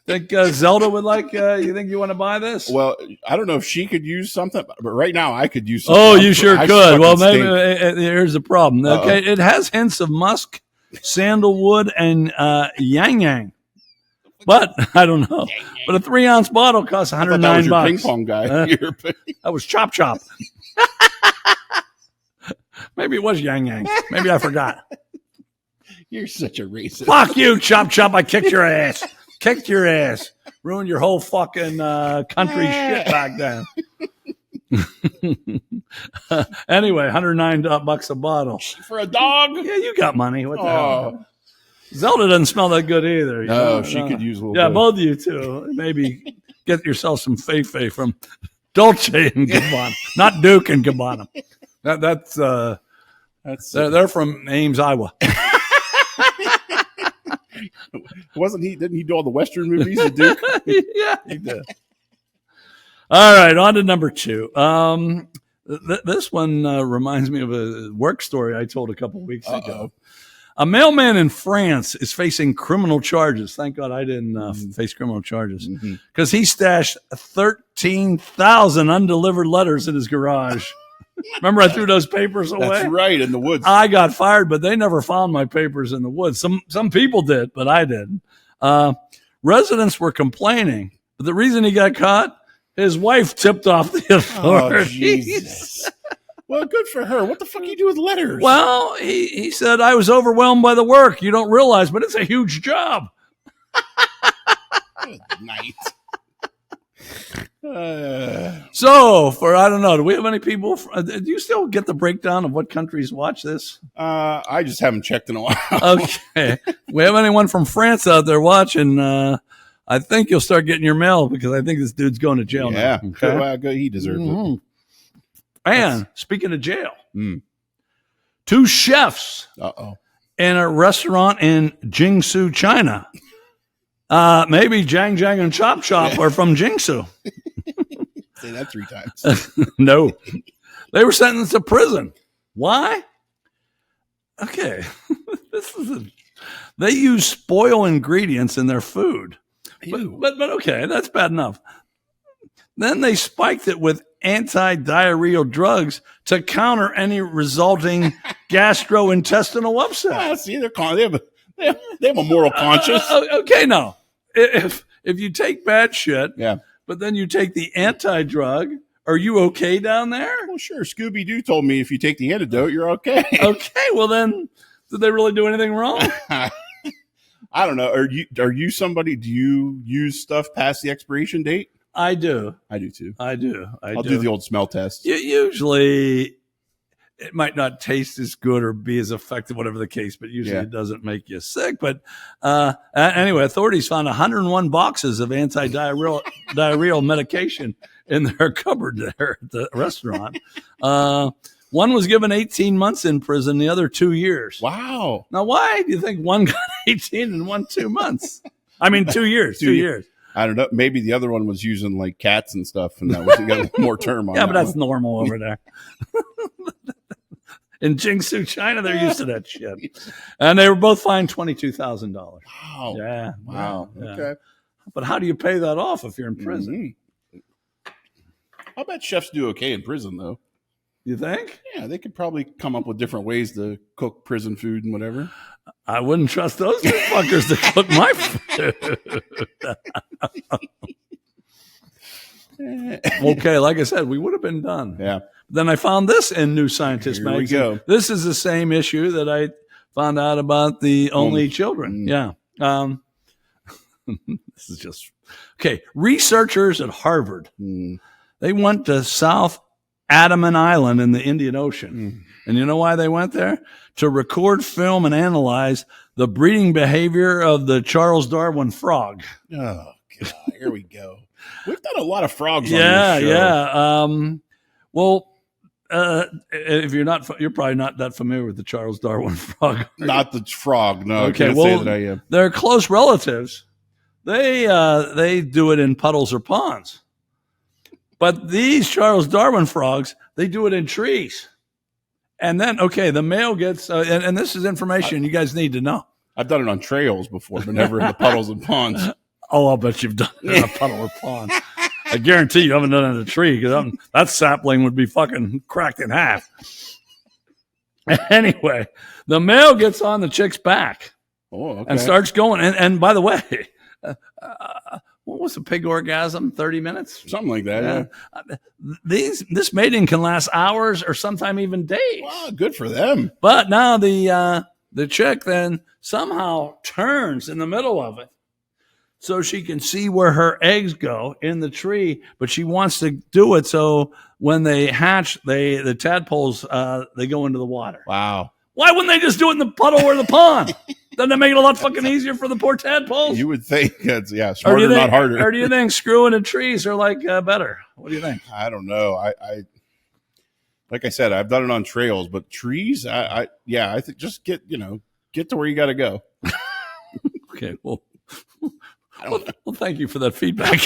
Think Zelda would like, you think you want to buy this? Well, I don't know if she could use something, but right now I could use something. Oh, you sure could. Well, maybe here's the problem. Okay, it has hints of musk, sandalwood, and yang. But I don't know. But a 3-ounce bottle costs $109. That was your ping pong guy. That was Chop Chop. Maybe it was Yang. Maybe I forgot. You're such a racist. Fuck you, Chop Chop. I kicked your ass. Kicked your ass. Ruined your whole fucking country shit back then. Anyway, $109 a bottle. For a dog? Yeah, you got money. What the hell? Zelda doesn't smell that good either. No, she could use a little bit. Yeah, both of you two. Maybe get yourself some Feifei from Dolce and Gabbana, not Duke and Gabbana. They're from Ames, Iowa. Didn't he do all the Western movies with Duke? Yeah, he did. All right, on to number 2. This one reminds me of a work story I told a couple weeks ago. A mailman in France is facing criminal charges. Thank God I didn't face criminal charges because he stashed 13,000 undelivered letters in his garage. Remember I threw those papers away? That's right, in the woods. I got fired, but they never found my papers in the woods. Some people did, but I didn't. Residents were complaining, but the reason he got caught, his wife tipped off the authorities. Oh, Jesus. Well, good for her. What the fuck do you do with letters? Well, he said, I was overwhelmed by the work. You don't realize, but it's a huge job. Good night. So, I don't know, do we have any people? Do you still get the breakdown of what countries watch this? I just haven't checked in a while. Okay. We have anyone from France out there watching? I think you'll start getting your mail because I think this dude's going to jail now. Yeah, good. He deserves it. And speaking of jail, 2 chefs in a restaurant in Jingsu, China. Maybe Jang Jang and Chop Chop are from Jingsu. Say that 3 times. No. They were sentenced to prison. Why? Okay. They use spoil ingredients in their food. But okay, that's bad enough. Then they spiked it with anti-diarrheal drugs to counter any resulting gastrointestinal upset. See, they have a moral conscience. Okay, no. If you take bad shit, but then you take the anti-drug, are you okay down there? Well, sure. Scooby-Doo told me if you take the antidote, you're okay. Okay, well then Did they really do anything wrong? I don't know. Are you somebody? Do you use stuff past the expiration date? I do. I do too. I'll do the old smell test. Usually, it might not taste as good or be as effective, whatever the case, but usually it doesn't make you sick. But anyway, authorities found 101 boxes of anti-diarrheal medication in their cupboard there at the restaurant. One was given 18 months in prison, the other 2 years. Wow. Now, why do you think one got 18 and one 2 months? I mean, 2 years. 2 years. I don't know. Maybe the other one was using like cats and stuff, and that was got more term on. Yeah, but that's normal over there. In Jingsu, China, they're used to that shit. And they were both fined $22,000. Wow. Yeah. Wow. Yeah. Okay. But how do you pay that off if you're in prison? I'll bet chefs do okay in prison, though. You think? Yeah, they could probably come up with different ways to cook prison food and whatever. I wouldn't trust those two fuckers to cook my food. Okay, like I said, we would have been done. Yeah. Then I found this in New Scientist magazine. We go. This is the same issue that I found out about the only children. Yeah. This is just okay. Researchers at Harvard, they went to South Andaman Island in the Indian Ocean. And you know why they went there? To record, film, and analyze the breeding behavior of the Charles Darwin frog. Oh, God. Here we go. We've done a lot of frogs on this show. Yeah. Well, if you're probably not that familiar with the Charles Darwin frog. Not the frog, no. Okay, Can't say that I am. They're close relatives. They do it in puddles or ponds. But these Charles Darwin frogs, they do it in trees. And then, the male gets, and this is information you guys need to know. I've done it on trails before, but never in the puddles and ponds. Oh, I'll bet you've done it in a puddle or pond. I guarantee you haven't done it in a tree because that sapling would be fucking cracked in half. Anyway, the male gets on the chick's back and starts going. And by the way, what was the pig orgasm? 30 minutes? Something like that, yeah. This mating can last hours or sometime even days. Wow, good for them. But now the chick then somehow turns in the middle of it so she can see where her eggs go in the tree, but she wants to do it so when they hatch, the tadpoles, they go into the water. Wow. Why wouldn't they just do it in the puddle or the pond? Doesn't that make it a lot fucking easier for the poor tadpoles? You would think that's, smarter, not harder. Or do you think screwing in trees are better? What do you think? I don't know. I like I said, I've done it on trails, but trees, I think just get to where you got to go. Okay, well, thank you for that feedback.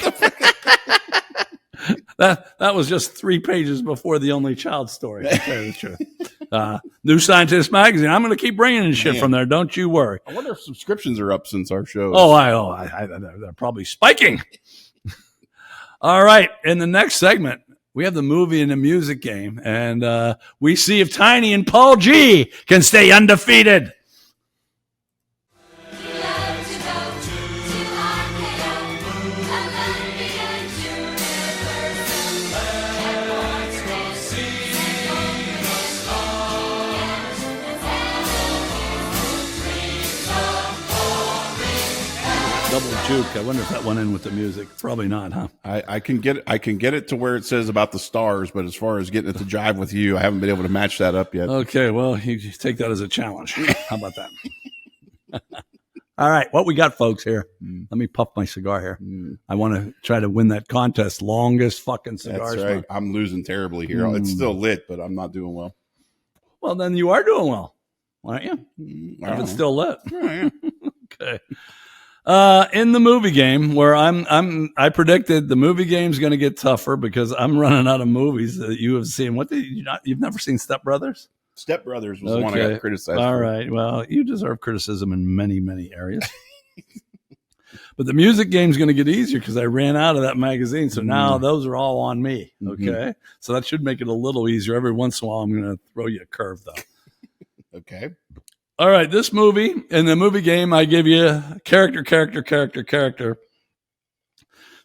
That was just 3 pages before the only child story. To tell you the truth. New Scientist magazine. I'm going to keep bringing in shit from there. Don't you worry. I wonder if subscriptions are up since our show. They're probably spiking. All right. In the next segment, we have the movie and the music game, and we see if Tiny and Paul G can stay undefeated. Double juke. I wonder if that went in with the music. Probably not, huh? I can get it to where it says about the stars, but as far as getting it to jive with you, I haven't been able to match that up yet. Okay, well, you take that as a challenge. How about that? All right, what we got, folks, here? Let me puff my cigar here. I want to try to win that contest. Longest fucking cigar. That's right. I'm losing terribly here. It's still lit, but I'm not doing well. Well, then you are doing well, aren't you? If it's still lit. Yeah. Okay. In the movie game, where I predicted the movie game is going to get tougher because I'm running out of movies that you have seen. You've never seen Step Brothers? Step Brothers was the one I got criticized All for. right. Well, you deserve criticism in many, many areas. But the music game is going to get easier because I ran out of that magazine. So now those are all on me. Okay. So that should make it a little easier. Every once in a while, I'm going to throw you a curve, though. Okay. All right, this movie, in the movie game, I give you character.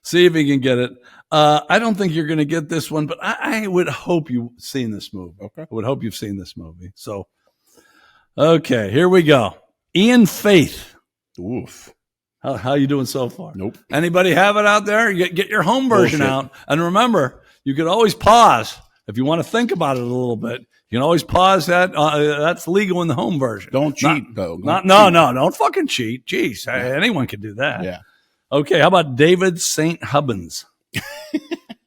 See if you can get it. I don't think you're going to get this one, but I would hope you've seen this movie. Okay. I would hope you've seen this movie. So Okay, here we go. Ian Faith. Oof. How you doing so far? Nope. Anybody have it out there? Get your home version Bullshit. out. And remember, you could always pause if you want to think about it a little bit. You can always pause that. That's legal in the home version. Don't cheat, though. No, don't fucking cheat. Jeez, anyone can do that. Yeah. Okay, how about David St. Hubbins?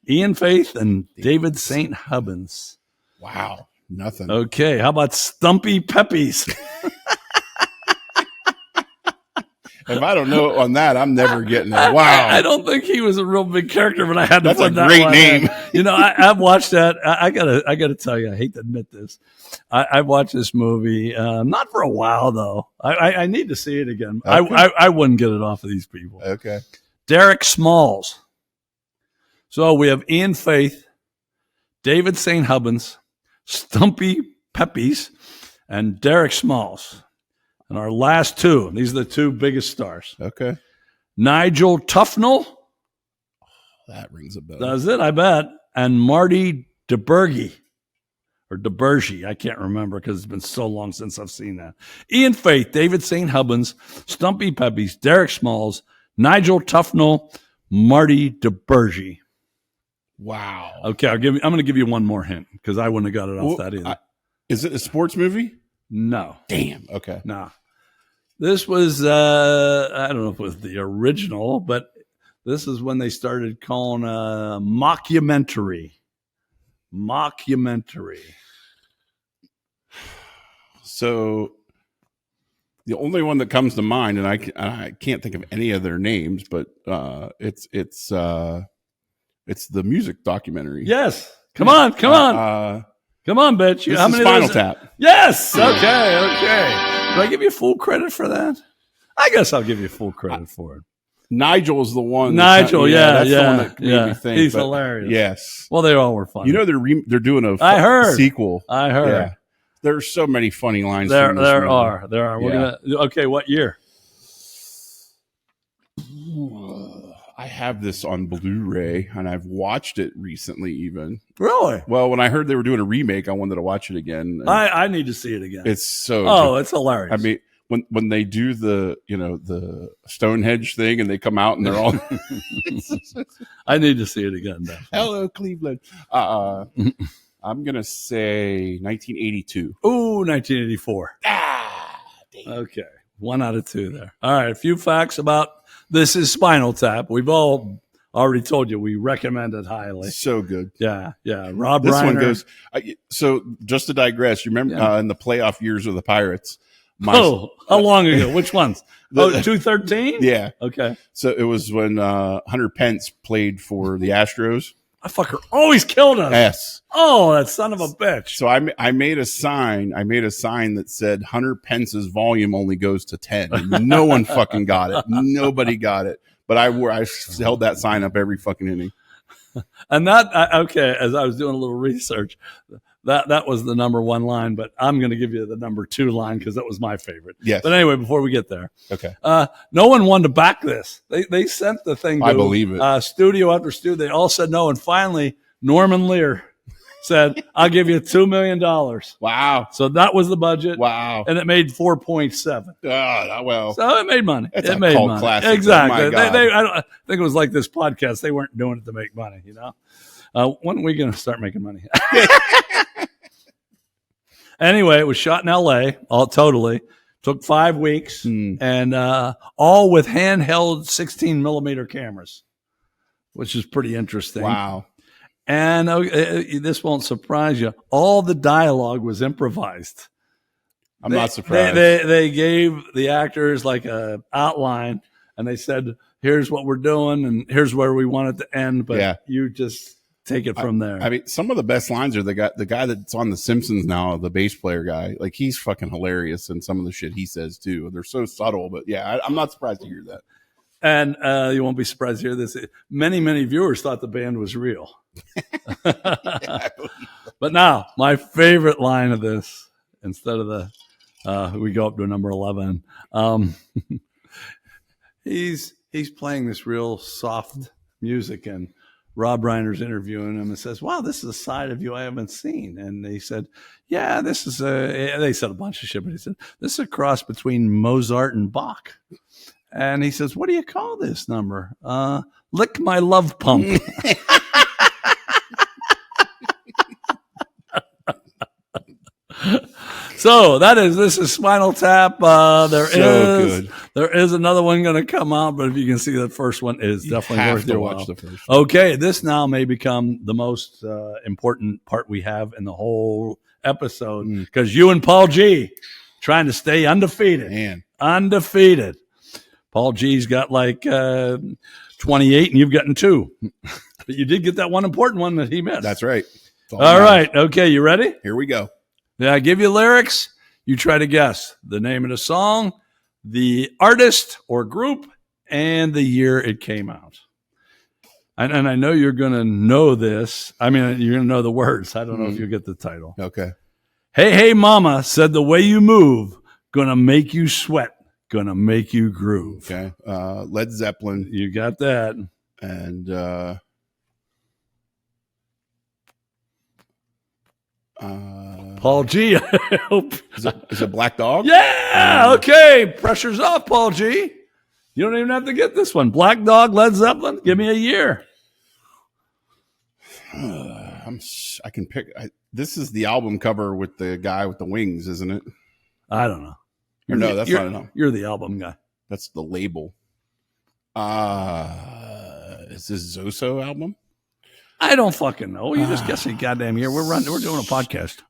Ian Faith and David St. Hubbins. Wow. Nothing. Okay, how about Stumpy Peppies? If I don't know on that, I'm never getting it. Wow. I don't think he was a real big character, but I had to That's put a that great one name. in. You know, I've watched that. I gotta tell you, I hate to admit this. I've watched this movie, not for a while though. I need to see it again. Okay. I wouldn't get it off of these people. Okay. Derek Smalls. So we have Ian Faith, David St. Hubbins, Stumpy Peppies, and Derek Smalls. And our last two, these are the two biggest stars. Okay. Nigel Tufnell. That rings a bell. Does it? I bet. And Marty DeBurgi. Or DeBurgi. I can't remember because it's been so long since I've seen that. Ian Faith, David St. Hubbins, Stumpy Peppies, Derek Smalls, Nigel Tufnell, Marty DeBurgi. Wow. Okay, I'm going to give you one more hint because I wouldn't have got it off that either. Is it a sports movie? No. Damn. Okay. No. This was, I don't know if it was the original, but this is when they started calling a mockumentary. Mockumentary. So the only one that comes to mind, and I can't think of any of their names, but it's the music documentary. Yes. Come on. Come on, bitch. This is Spinal Tap. Yes. Okay. Do I give you full credit for that? I guess I'll give you full credit for it. Nigel is the one. That's the one that made me think. He's hilarious. Yes. Well, they all were funny. You know they're doing I heard. sequel. I heard. Yeah. There's so many funny lines. There from this movie. are. We're gonna. Okay, what year? I have this on Blu-ray, and I've watched it recently. Even Really? well, when I heard they were doing a remake, I wanted to watch it again. I need to see it again. It's so. Oh, it's hilarious. I mean, when they do the Stonehenge thing, and they come out and they're all. I need to see it again. Definitely. Hello, Cleveland. I'm gonna say 1982. Ooh, 1984. Damn. Okay, 1 out of 2 there. All right, a few facts about this is Spinal Tap. We've all already told you we recommend it highly. So good. Yeah. Rob This Reiner. one goes. So just to digress, you remember in the playoff years of the Pirates? How long ago? Which ones? 2013? Yeah. Okay. So it was when Hunter Pence played for the Astros. That fucker always killed us. Yes. Oh, that son of a bitch. So I made a sign. I made a sign that said Hunter Pence's volume only goes to 10. And no one fucking got it. Nobody got it. But I held that sign up every fucking inning. And as I was doing a little research, that was the number 1 line, but I'm going to give you the number 2 line because that was my favorite. Yes. But anyway, before we get there, okay. No one wanted to back this. They sent the thing to I believe it. Studio after studio. They all said no, and finally Norman Lear said, "I'll give you $2 million." Wow. So that was the budget. Wow. And it made 4.7. Well. So it made money. It's it made cult money. classic. Exactly. Oh my God. I think it was like this podcast. They weren't doing it to make money, you know. When are we going to start making money? Anyway, it was shot in L.A. Totally. Took 5 weeks, and all with handheld 16 millimeter cameras, which is pretty interesting. Wow. And this won't surprise you. All the dialogue was improvised. I'm not surprised. They gave the actors like a outline, and they said, "Here's what we're doing, and here's where we want it to end." But you just take it from there. I mean, some of the best lines are the guy that's on The Simpsons now, the bass player guy. Like, he's fucking hilarious, and some of the shit he says too. They're so subtle, but yeah, I'm not surprised to hear that. And you won't be surprised to hear this. Many viewers thought the band was real. But now, my favorite line of this, instead of we go up to number 11. He's playing this real soft music, and Rob Reiner's interviewing him and says, wow, this is a side of you I haven't seen. And they said, yeah, they said a bunch of shit, but he said, this is a cross between Mozart and Bach. And he says, what do you call this number? Lick My Love Pump. So this is Spinal Tap. There is another one going to come out, but if you can see, the first one is definitely worth your while. Okay, this now may become the most important part we have in the whole episode, because you and Paul G trying to stay undefeated. Man. Undefeated. Paul G's got like 28, and you've gotten 2. But you did get that one important one that he missed. That's right. All right. Okay, you ready? Here we go. Yeah, I give you lyrics. You try to guess the name of the song, the artist or group, and the year it came out. And I know you're going to know this. I mean, you're going to know the words. I don't know if you get the title. Okay. Hey, hey, mama said the way you move, gonna make you sweat, gonna make you groove. Okay. Led Zeppelin. You got that. And Paul G. I hope. Is it Black Dog? Yeah. Okay. Pressure's off, Paul G. You don't even have to get this one. Black Dog, Led Zeppelin. Give me a year. I can pick. This is the album cover with the guy with the wings, isn't it? I don't know. No, that's not enough. You're the album guy. That's the label. Is this Zoso album? I don't fucking know. You just guessing goddamn year. We're doing a podcast.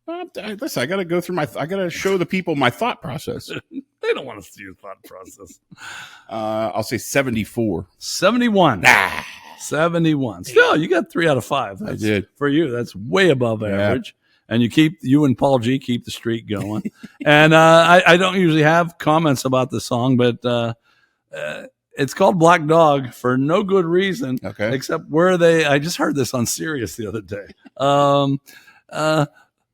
Listen, I got to go through I got to show the people my thought process. They don't want to see your thought process. I'll say 74. 71. 71. Still, you got 3 out of 5. I did. For you, that's way above average. And you and Paul G keep the streak going. And I don't usually have comments about the song, but it's called Black Dog for no good reason. Okay. Except I just heard this on Sirius the other day.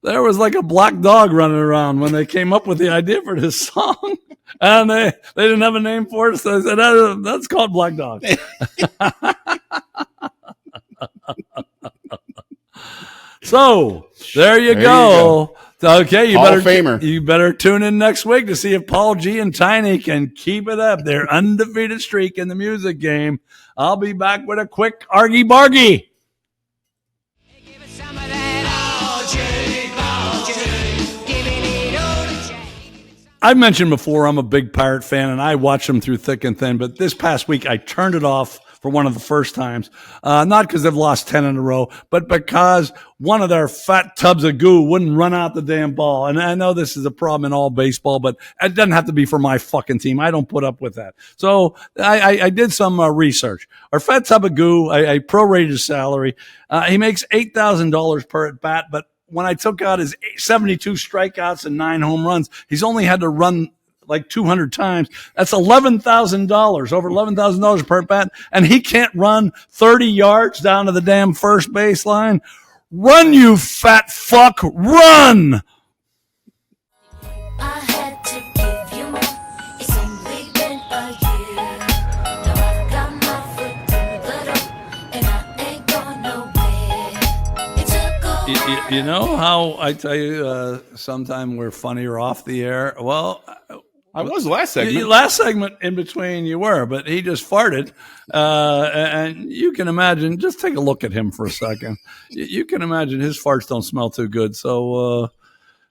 There was like a black dog running around when they came up with the idea for this song. And they didn't have a name for it, so they said, that's called Black Dog. So there you go. Okay, you better tune in next week to see if Paul G and Tiny can keep it up, their undefeated streak in the music game. I'll be back with a quick argy bargy. I've mentioned before I'm a big Pirate fan, and I watch them through thick and thin, but this past week I turned it off for one of the first times, not because they've lost 10 in a row, but because one of their fat tubs of goo wouldn't run out the damn ball. And I know this is a problem in all baseball, but it doesn't have to be for my fucking team. I don't put up with that. So I did some research. Our fat tub of goo, I prorated his salary. He makes $8,000 per at bat, but when I took out his 72 strikeouts and 9 home runs, he's only had to run like 200 times. That's $11,000, over $11,000 per bat. And he can't run 30 yards down to the damn first baseline. Run, you fat fuck, run! I had to give you more. It's only been a year. Now I've got my foot through the door, and I ain't going nowhere. It took You know how I tell you sometime we're funnier off the air? Well, I was last segment. Last segment in between you were, but he just farted. And you can imagine, just take a look at him for a second. You can imagine his farts don't smell too good. So,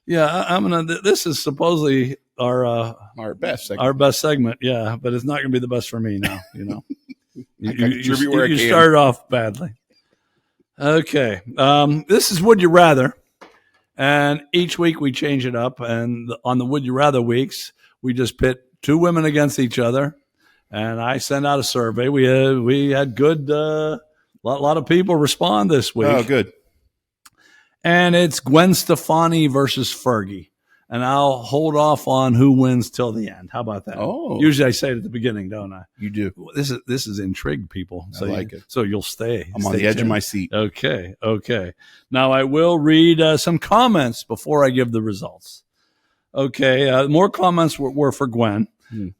this is supposedly our best segment. Yeah, but it's not going to be the best for me now, you know. You started off badly. Okay. This is Would You Rather. And each week we change it up. And on the Would You Rather weeks, we just pit 2 women against each other, and I send out a survey. We had good, lot of people respond this week. Oh, good. And it's Gwen Stefani versus Fergie, and I'll hold off on who wins till the end. How about that? Oh, usually I say it at the beginning, don't I? You do. This is intrigue, people. So I like it. So you'll stay. I'm on the edge of my seat. Okay. Now I will read some comments before I give the results. Okay, more comments were for Gwen.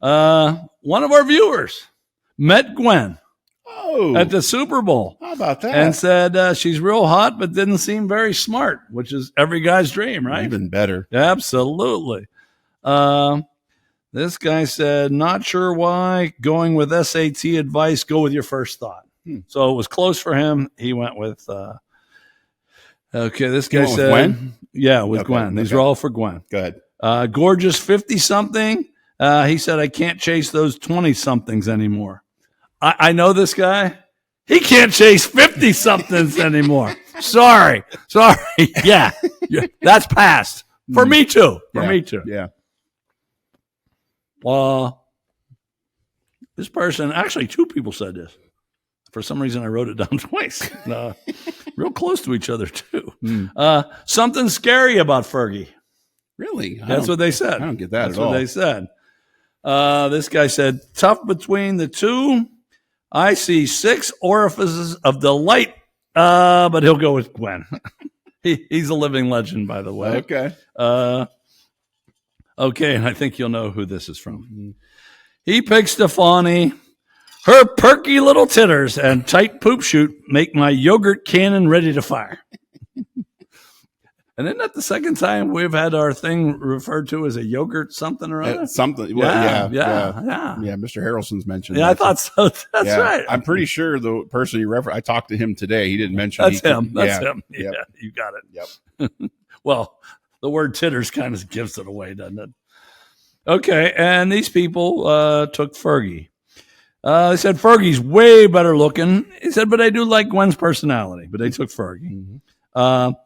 One of our viewers met Gwen Oh, at the Super Bowl. how about that? And said she's real hot, but didn't seem very smart, which is every guy's dream, right? Even better. Absolutely. This guy said, not sure why. Going with SAT advice, go with your first thought. So it was close for him. He went with, okay, this guy said, Gwen? Yeah, with Okay, Gwen. These okay. are all for Gwen. Go ahead. Gorgeous 50-something. He said, I can't chase those 20-somethings anymore. I know this guy. He can't chase 50-somethings anymore. Sorry. Yeah, that's past. For me, too. Yeah. This person, actually, two people said this. For some reason, I wrote it down twice. Real close to each other, too. Something scary about Fergie. Really? That's what they said. I don't get that That's at all. what they said. This guy said, tough between the two. I see 6 orifices of delight, but he'll go with Gwen. He's a living legend, by the way. Okay. Okay, and I think you'll know who this is from. He picked Stefani. Her perky little titters and tight poop chute make my yogurt cannon ready to fire. And isn't that the second time we've had our thing referred to as a yogurt something or other? Something. Well, Yeah. Yeah, Mr. Harrelson's mentioned. Yeah, that. I thought so. That's Yeah. right. I'm pretty sure the person you referenced, I talked to him today. He didn't mention That's him. That's him. Yeah, Yep. you got it. Yep. Well, the word titters kind of gives it away, doesn't it? Okay, and these people took Fergie. They said Fergie's way better looking. He said, but I do like Gwen's personality. But they took Fergie.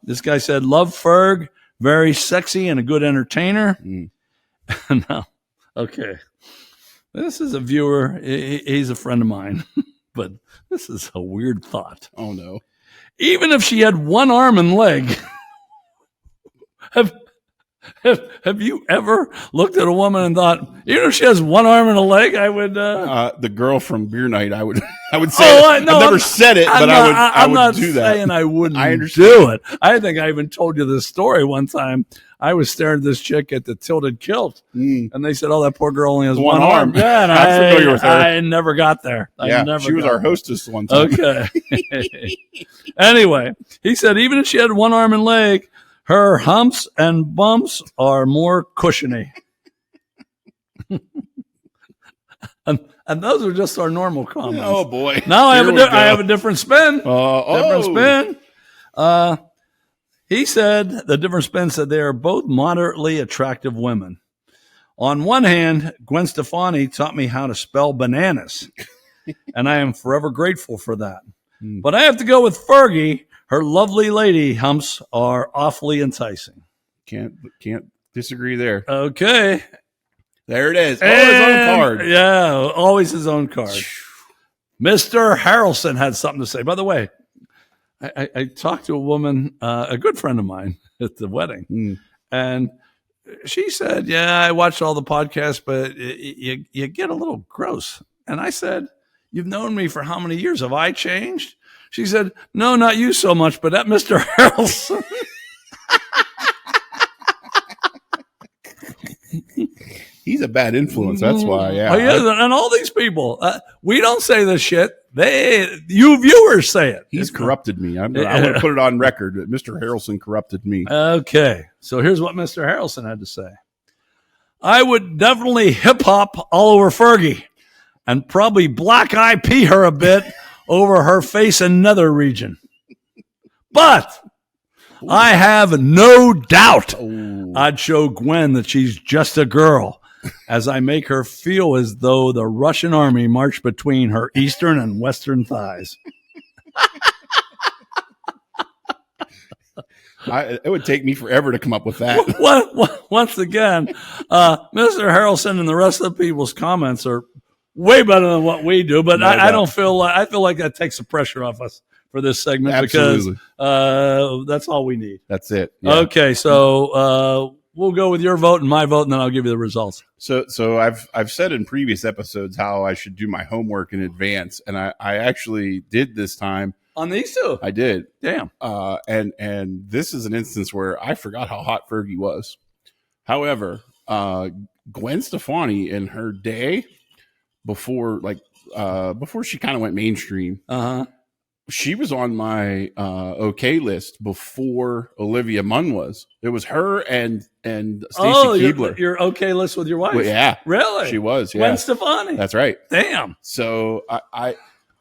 This guy said, love Ferg, very sexy and a good entertainer. No, okay. This is a viewer. He's a friend of mine, but this is a weird thought. Oh, no. Even if she had one arm and leg, have you ever looked at a woman and thought, even if she has one arm and a leg, I would. The girl from Beer Night, I would say. I've never said it, but I would do that. I'm not saying I wouldn't I understand. do it. I think I even told you this story one time. I was staring at this chick at the Tilted Kilt, and they said, "Oh, that poor girl only has one arm." Yeah, and I'm familiar with her. I never got there. She was our hostess one time. Okay. Anyway, he said even if she had one arm and leg, her humps and bumps are more cushiony. And those are just our normal comments. Oh boy! Now I have a different spin. Different spin. He said the different spin said they are both moderately attractive women. On one hand, Gwen Stefani taught me how to spell bananas, and I am forever grateful for that. But I have to go with Fergie. Her lovely lady humps are awfully enticing. Can't disagree there. Okay. There it is. His own card. Yeah, always his own card. Mr. Harrelson had something to say. By the way, I talked to a woman, a good friend of mine at the wedding, and she said, yeah, I watched all the podcasts, but you get a little gross. And I said, you've known me for how many years? Have I changed? She said, no, not you so much, but that Mr. Harrelson. He's a bad influence. That's why. Yeah. Oh, yeah, and all these people, we don't say this shit. You viewers say it. He's corrupted me. I'm going to put it on record that Mr. Harrelson corrupted me. Okay. So here's what Mr. Harrelson had to say. I would definitely hip hop all over Fergie and probably black eye pee her a bit over her face and nether region. But I have no doubt I'd show Gwen that she's just a girl as I make her feel as though the Russian army marched between her eastern and western thighs. It would take me forever to come up with that. Once again, Mr. Harrelson and the rest of the people's comments are way better than what we do, but I don't feel I feel like that takes the pressure off us for this segment. Absolutely. Because that's all we need. That's it. Yeah. Okay, so we'll go with your vote and my vote, and then I'll give you the results. So I've said in previous episodes how I should do my homework in advance, and I actually did this time. On these two? I did. Damn. And this is an instance where I forgot how hot Fergie was. However, Gwen Stefani in her day before, like before she kind of went mainstream. Uh-huh. She was on my okay list before Olivia Munn was. It was her and Stacy Keibler. You're okay list with your wife? Well, yeah, Really? she was. Yeah, Gwen Stefani? that's right. Damn. So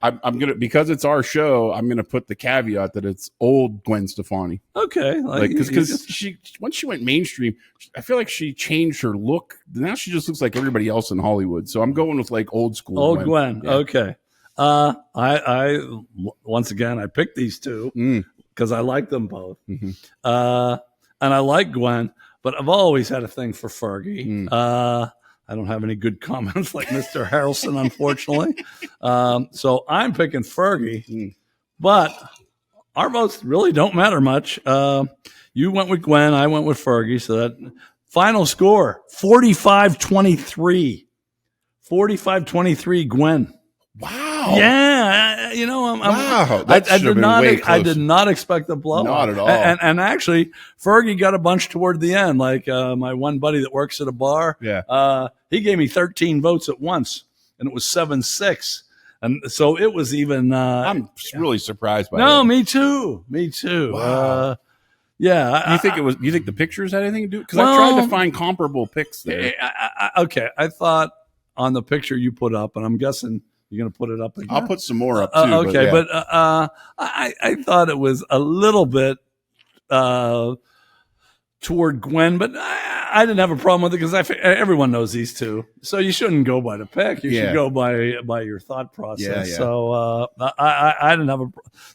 I'm gonna, because it's our show, I'm gonna put the caveat that it's old Gwen Stefani. Okay. Like, you because just- she, once she went mainstream, I feel like she changed her look. Now she just looks like everybody else in Hollywood. So I'm going with like old school. Old Gwen. Yeah. Okay. I once again I picked these two because I like them both. Mhm. And I like Gwen, but I've always had a thing for Fergie. I don't have any good comments like Mr. Harrelson, unfortunately. So I'm picking Fergie, but our votes really don't matter much. You went with Gwen, I went with Fergie. So that final score 45-23. 45-23 Gwen. Wow. Yeah, Wow, I that should have been way close. I did not expect the blow. Not at all. And actually, Fergie got a bunch toward the end. Like my one buddy that works at a bar, he gave me 13 votes at once, and it was 7-6. And so it was even. I'm really surprised by No, that. me too. Me too. Wow. Yeah. You think it was? You think the pictures had anything to do? Because I Well, tried to find comparable pics there. Okay, I thought on the picture you put up, and I'm guessing you're going to put it up again. I'll put some more up too. Okay, but I thought it was a little bit toward Gwen, but I didn't have a problem with it because everyone knows these two, so you shouldn't go by the pick. You should go by your thought process. Yeah. So I didn't have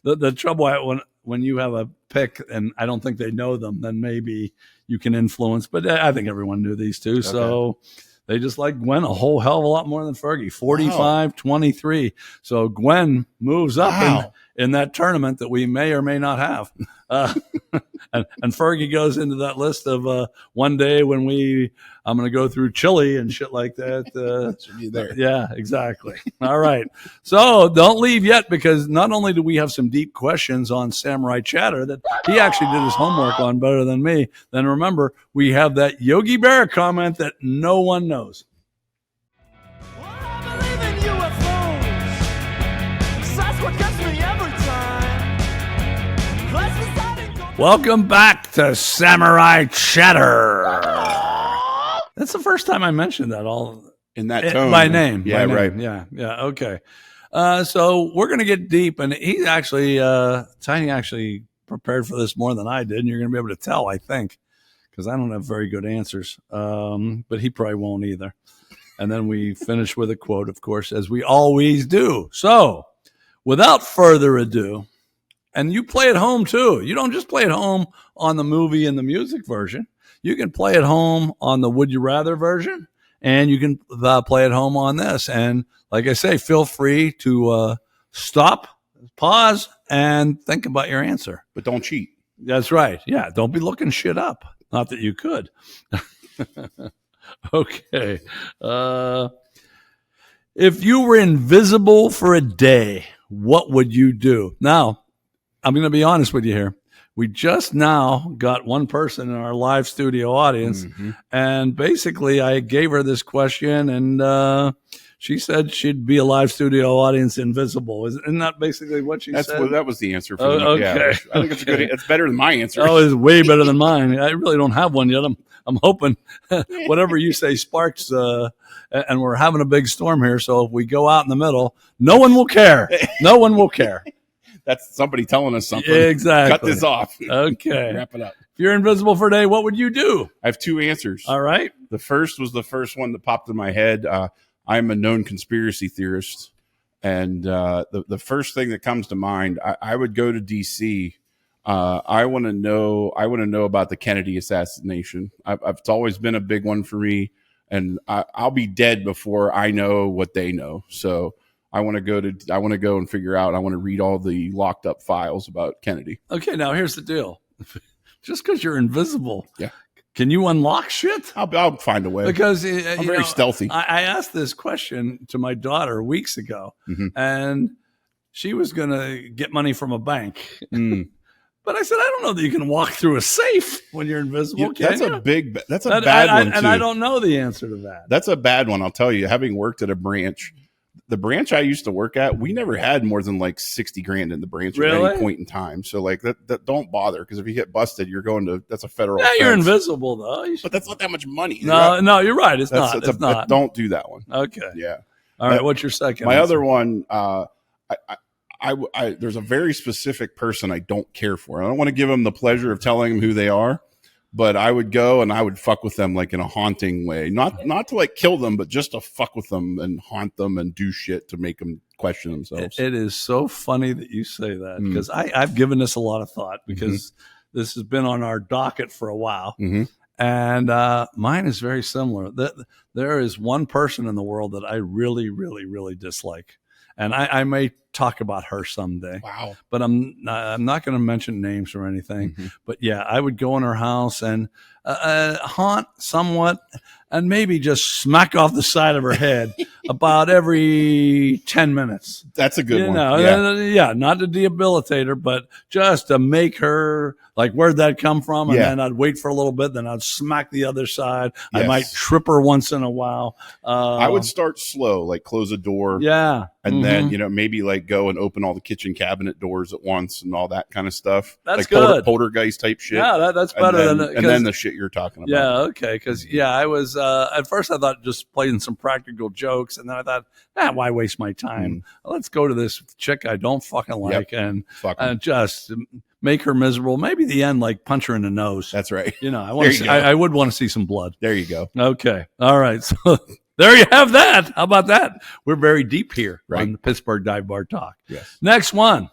the trouble when you have a pick and I don't think they know them, then maybe you can influence. But I think everyone knew these two, so. They just like Gwen a whole hell of a lot more than Fergie. 45-23. So Gwen moves up in that tournament that we may or may not have. And Fergie goes into that list of one day when I'm going to go through Chile and shit like that. should be there. Yeah, exactly. All right. So don't leave yet, because not only do we have some deep questions on Samurai Chatter that he actually did his homework on better than me, then remember, we have that Yogi Berra comment that no one knows. I believe in UFOs. That's what gets me every time. Let's decide and go. Welcome back to Samurai Chatter. That's the first time I mentioned that all In that tone. by name. Yeah, by right. name. Yeah. Okay. So we're going to get deep, and he's actually, Tiny actually prepared for this more than I did, and you're going to be able to tell, I think, because I don't have very good answers, but he probably won't either. And then we finish with a quote, of course, as we always do. So without further ado, and you play at home too. You don't just play at home on the movie and the music version. You can play at home on the Would You Rather version, and you can play at home on this. And like I say, feel free to stop, pause, and think about your answer. But don't cheat. That's right. Yeah, don't be looking shit up. Not that you could. Okay. If you were invisible for a day, what would you do? Now, I'm going to be honest with you here. We just now got one person in our live studio audience, and basically I gave her this question, and she said she'd be a live studio audience invisible. Isn't that basically what she said? That was the answer for Oh, yeah. okay. I think it's a good. It's better than my answer. Oh, it's way better than mine. I really don't have one yet. I'm hoping whatever you say sparks, and we're having a big storm here. So if we go out in the middle, no one will care. No one will care. That's somebody telling us something. Exactly. Cut this off. Okay. Wrap it up. If you're invisible for a day, what would you do? I have two answers. All right. The first was the first one that popped in my head. I'm a known conspiracy theorist, and the first thing that comes to mind, I would go to DC. I want to know about the Kennedy assassination. It's always been a big one for me, and I'll be dead before I know what they know. So I want to go and figure out. I want to read all the locked up files about Kennedy. Okay. Now here's the deal. Just because you're invisible, Yeah. can you unlock shit? I'll find a way. Because I'm very stealthy. I asked this question to my daughter weeks ago, Mhm. and she was going to get money from a bank. Mm. But I said, I don't know that you can walk through a safe when you're invisible. That's can a you? big. That's a And bad one and too. I don't know the answer to that. That's a bad one. I'll tell you. Having worked at a branch, the branch I used to work at, we never had more than like 60 grand in the branch at Really? any point in time. So like that don't bother, because if you get busted, you're going to, that's a federal Yeah, you're offense. invisible though. You should- But that's not that much money. no, you're right. It's That's- not. it's It's not. Don't do that one. Okay. Yeah. All right. What's your second? My answer? other one, there's a very specific person I don't care for. I don't want to give them the pleasure of telling them who they are, but I would go and I would fuck with them like in a haunting way, not to like kill them, but just to fuck with them and haunt them and do shit to make them question themselves. It is so funny that you say that, Mm. because I've given this a lot of thought, because this has been on our docket for a while. Mhm. And mine is very similar. There is one person in the world that I really, really, really dislike. And I may talk about her someday, Wow. but I'm not going to mention names or anything. Mhm. But yeah, I would go in her house and haunt somewhat, and maybe just smack off the side of her head about every 10 minutes. That's a good You one. know, Yeah. not to debilitate her, but just to make her like, where'd that come from? And Yeah. then I'd wait for a little bit, then I'd smack the other side. I Yes. might trip her once in a while. I would start slow, like close a door. yeah, And then, Mhm. maybe like go and open all the kitchen cabinet doors at once and all that kind of stuff. That's like good. Poltergeist type shit. yeah, that's And better then, than and then the shit you're talking about. yeah, okay, because I was at first I thought just playing some practical jokes, and then I thought, why waste my time? Let's go to this chick I don't fucking like, and Fuck 'em. just make her miserable. Maybe the end, like punch her in the nose. That's right. I There want you to. go. I would want to see some blood. There you go. Okay, all right. So there you have that. How about that? We're very deep here Right. on the Pittsburgh Dive Bar Talk. Yes. Next one,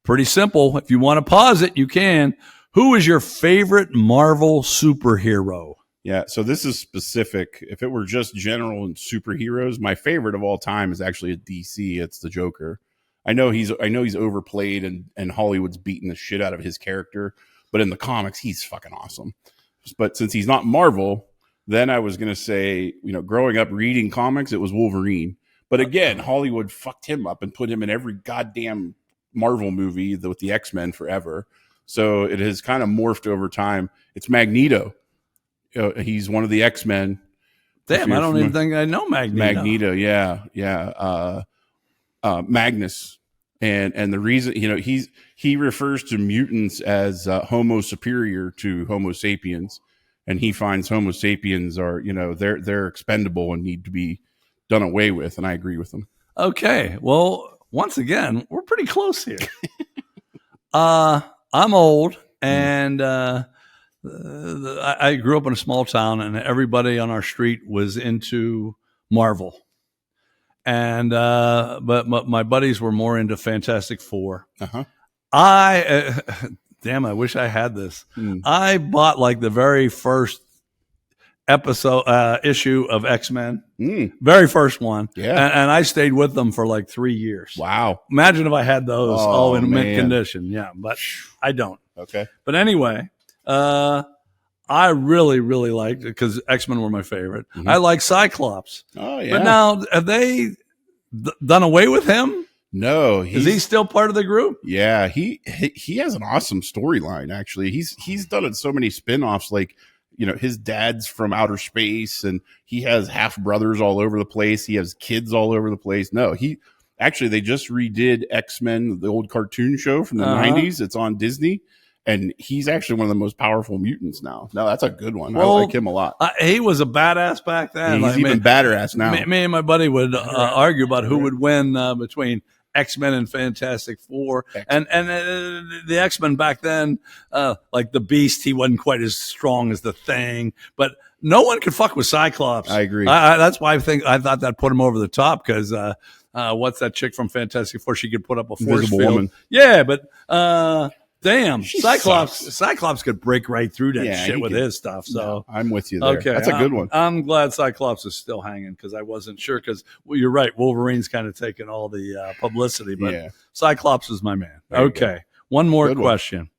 pretty simple. If you want to pause it, you can. Who is your favorite Marvel superhero? Yeah. So this is specific. If it were just general and superheroes, my favorite of all time is actually a DC. It's the Joker. I know he's overplayed and Hollywood's beating the shit out of his character, but in the comics, he's fucking awesome. But since he's not Marvel, then I was going to say, growing up reading comics, it was Wolverine. But again, Hollywood fucked him up and put him in every goddamn Marvel movie with the X-Men forever. So it has kind of morphed over time. It's Magneto. He's one of the X-Men. Damn, I don't even think I know Magneto. Magneto, yeah. Magnus. And the reason, he refers to mutants as Homo superior to Homo sapiens. And he finds Homo sapiens are, they're expendable and need to be done away with. And I agree with him. Okay. Well, once again, we're pretty close here. I'm old, and I grew up in a small town, and everybody on our street was into Marvel. And but my buddies were more into Fantastic Four. Uh-huh. Damn, I wish I had this. Mm. I bought like the very first issue of X-Men, very first one. Yeah. And I stayed with them for like 3 years. Wow. Imagine if I had those all in mint man. condition. Yeah, but I don't. Okay. But anyway, I really, really liked it because X-Men were my favorite. Mhm. I like Cyclops. Oh, yeah. But now, have they done away with him? No, Is he still part of the group? Yeah, he has an awesome storyline. Actually, he's done it so many spin-offs. Like, his dad's from outer space, and he has half brothers all over the place. He has kids all over the place. No, they just redid X-Men, the old cartoon show from the '90s. It's on Disney, and he's actually one of the most powerful mutants now. No, that's a good one. Well, I like him a lot. He was a badass back then. He's even badass now. Me and my buddy would argue about who would win between X-Men and Fantastic Four. And the X-Men back then, like the Beast, he wasn't quite as strong as the Thing, but no one could fuck with Cyclops. I agree. That's why I thought that put him over the top, because what's that chick from Fantastic Four? She could put up a force Invisible field. Woman. Yeah, but damn, She Cyclops could break right through that Yeah, shit he with could. his stuff. So I'm with you there. okay, That's a good one. I'm glad Cyclops is still hanging, because I wasn't sure. Because you're right, Wolverine's kind of taking all the publicity, but Yeah. Cyclops is my man. There you Okay, one more Good one. question.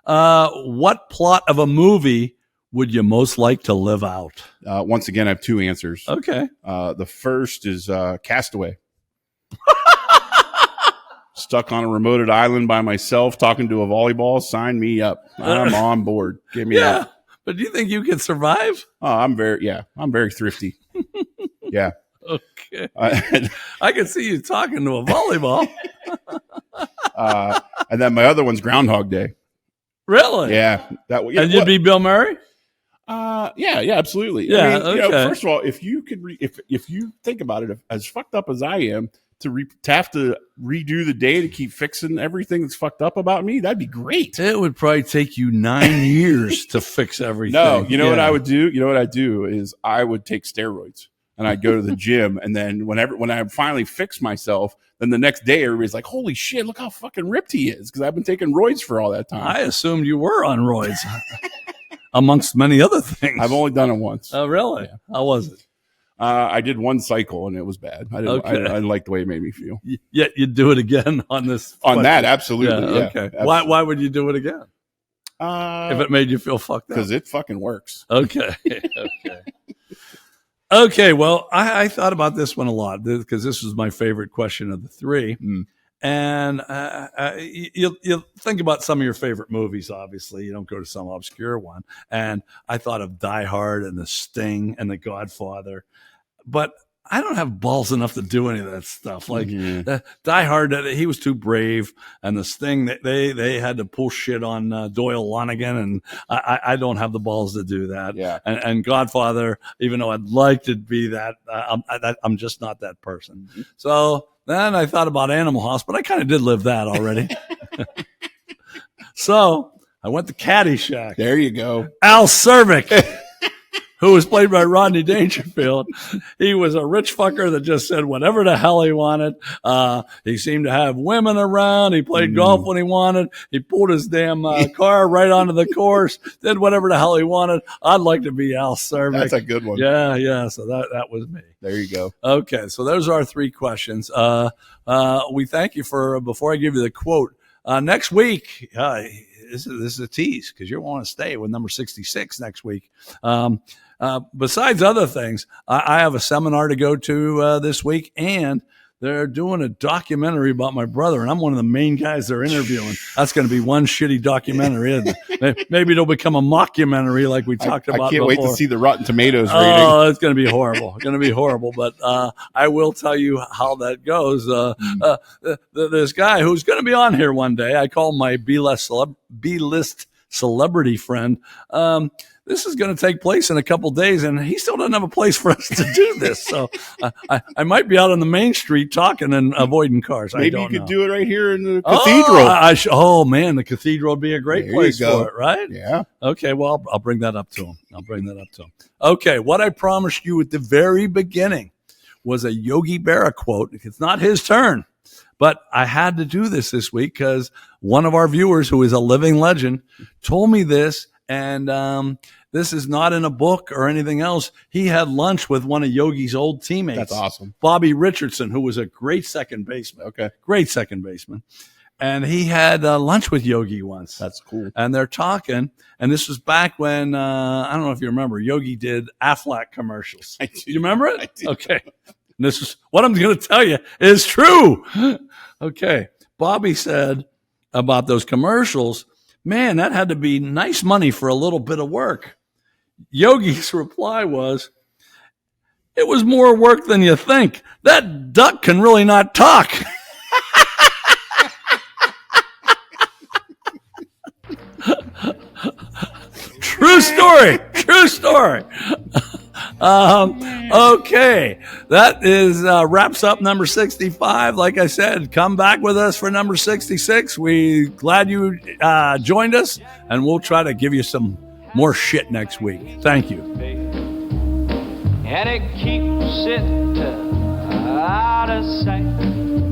What plot of a movie would you most like to live out? Once again, I have two answers. Okay, The first is Castaway. Stuck on a remote island by myself, talking to a volleyball. Sign me up. I'm on board. Give me that. but do you think you could survive? Oh, I'm very thrifty. Yeah. Okay. And I can see you talking to a volleyball. then my other one's Groundhog Day. Really? Yeah, that. Yeah, And you'd be Bill Murray? yeah, absolutely. Yeah, I mean, okay. first of all, if you could, if you think about it, as fucked up as I am, to have to redo the day to keep fixing everything that's fucked up about me, that'd be great. It would probably take you 9 years to fix everything. No, you know what Yeah. I would do? You know what I'd do is I would take steroids and I'd go to the gym, and then when I finally fix myself, then the next day everybody's like, "Holy shit, look how fucking ripped he is," because I've been taking roids for all that time. I assumed you were on roids, amongst many other things. I've only done it once. Oh, really? Yeah. How was it? I did one cycle and it was bad. I didn't. Okay. I didn't like the way it made me feel. Yet you'd do it again on this. On that, Yeah, absolutely. Yeah, okay. Why would you do it again? If it made you feel fucked up? Because it fucking works. Okay. Okay. Well, I thought about this one a lot because this was my favorite question of the three. Mm. And you'll think about some of your favorite movies, obviously. You don't go to some obscure one. And I thought of Die Hard and The Sting and The Godfather. But I don't have balls enough to do any of that stuff. Like Die Hard, he was too brave, and The Sting, they had to pull shit on Doyle Lonigan, and I don't have the balls to do that. Yeah. And Godfather, even though I'd like to be that, I'm just not that person. Mm-hmm. So then I thought about Animal House, but I kind of did live that already. So I went to Caddyshack. There you go. Al Cervic, who was played by Rodney Dangerfield. He was a rich fucker that just said whatever the hell he wanted. He seemed to have women around. He played golf when he wanted. He pulled his damn car right onto the course, did whatever the hell he wanted. I'd like to be Al Cervic. That's a good one. Yeah. So that was me. There you go. Okay, so those are our three questions. We thank you for, before I give you the quote, next week, this is a tease because you want to stay with number 66 next week. Besides other things, I have a seminar to go to this week, and they're doing a documentary about my brother, and I'm one of the main guys they're interviewing. That's going to be one shitty documentary, isn't it? Maybe it'll become a mockumentary like we talked about I can't before. wait to see the Rotten Tomatoes rating. Oh, it's going to be horrible. It's going to be horrible. But I will tell you how that goes. This guy who's going to be on here one day, I call my B-list celebrity friend. This is going to take place in a couple days, and he still doesn't have a place for us to do this. So I might be out on the main street talking and avoiding cars. Maybe I you don't could know. do it right here in the cathedral. Oh, man, the cathedral would be a great There you place go. for it, right? Yeah. Okay, well, I'll bring that up to him. Okay, what I promised you at the very beginning was a Yogi Berra quote. It's not his turn, but I had to do this week because one of our viewers, who is a living legend, told me this, and this is not in a book or anything else. He had lunch with one of Yogi's old teammates. That's awesome. Bobby Richardson, who was a great second baseman. Okay. Great second baseman. And he had lunch with Yogi once. That's cool. And they're talking, and this was back when, I don't know if you remember, Yogi did Aflac commercials. I do. You remember it? I do. Okay. And this is what I'm going to tell you is true. Okay. Bobby said about those commercials, man, that had to be nice money for a little bit of work. Yogi's reply was, it was more work than you think. That duck can really not talk. True story. Okay, that is wraps up number 65. Like I said, come back with us for number 66. We glad you joined us, and we'll try to give you some more shit next week. Thank you. And it keeps it out of sight.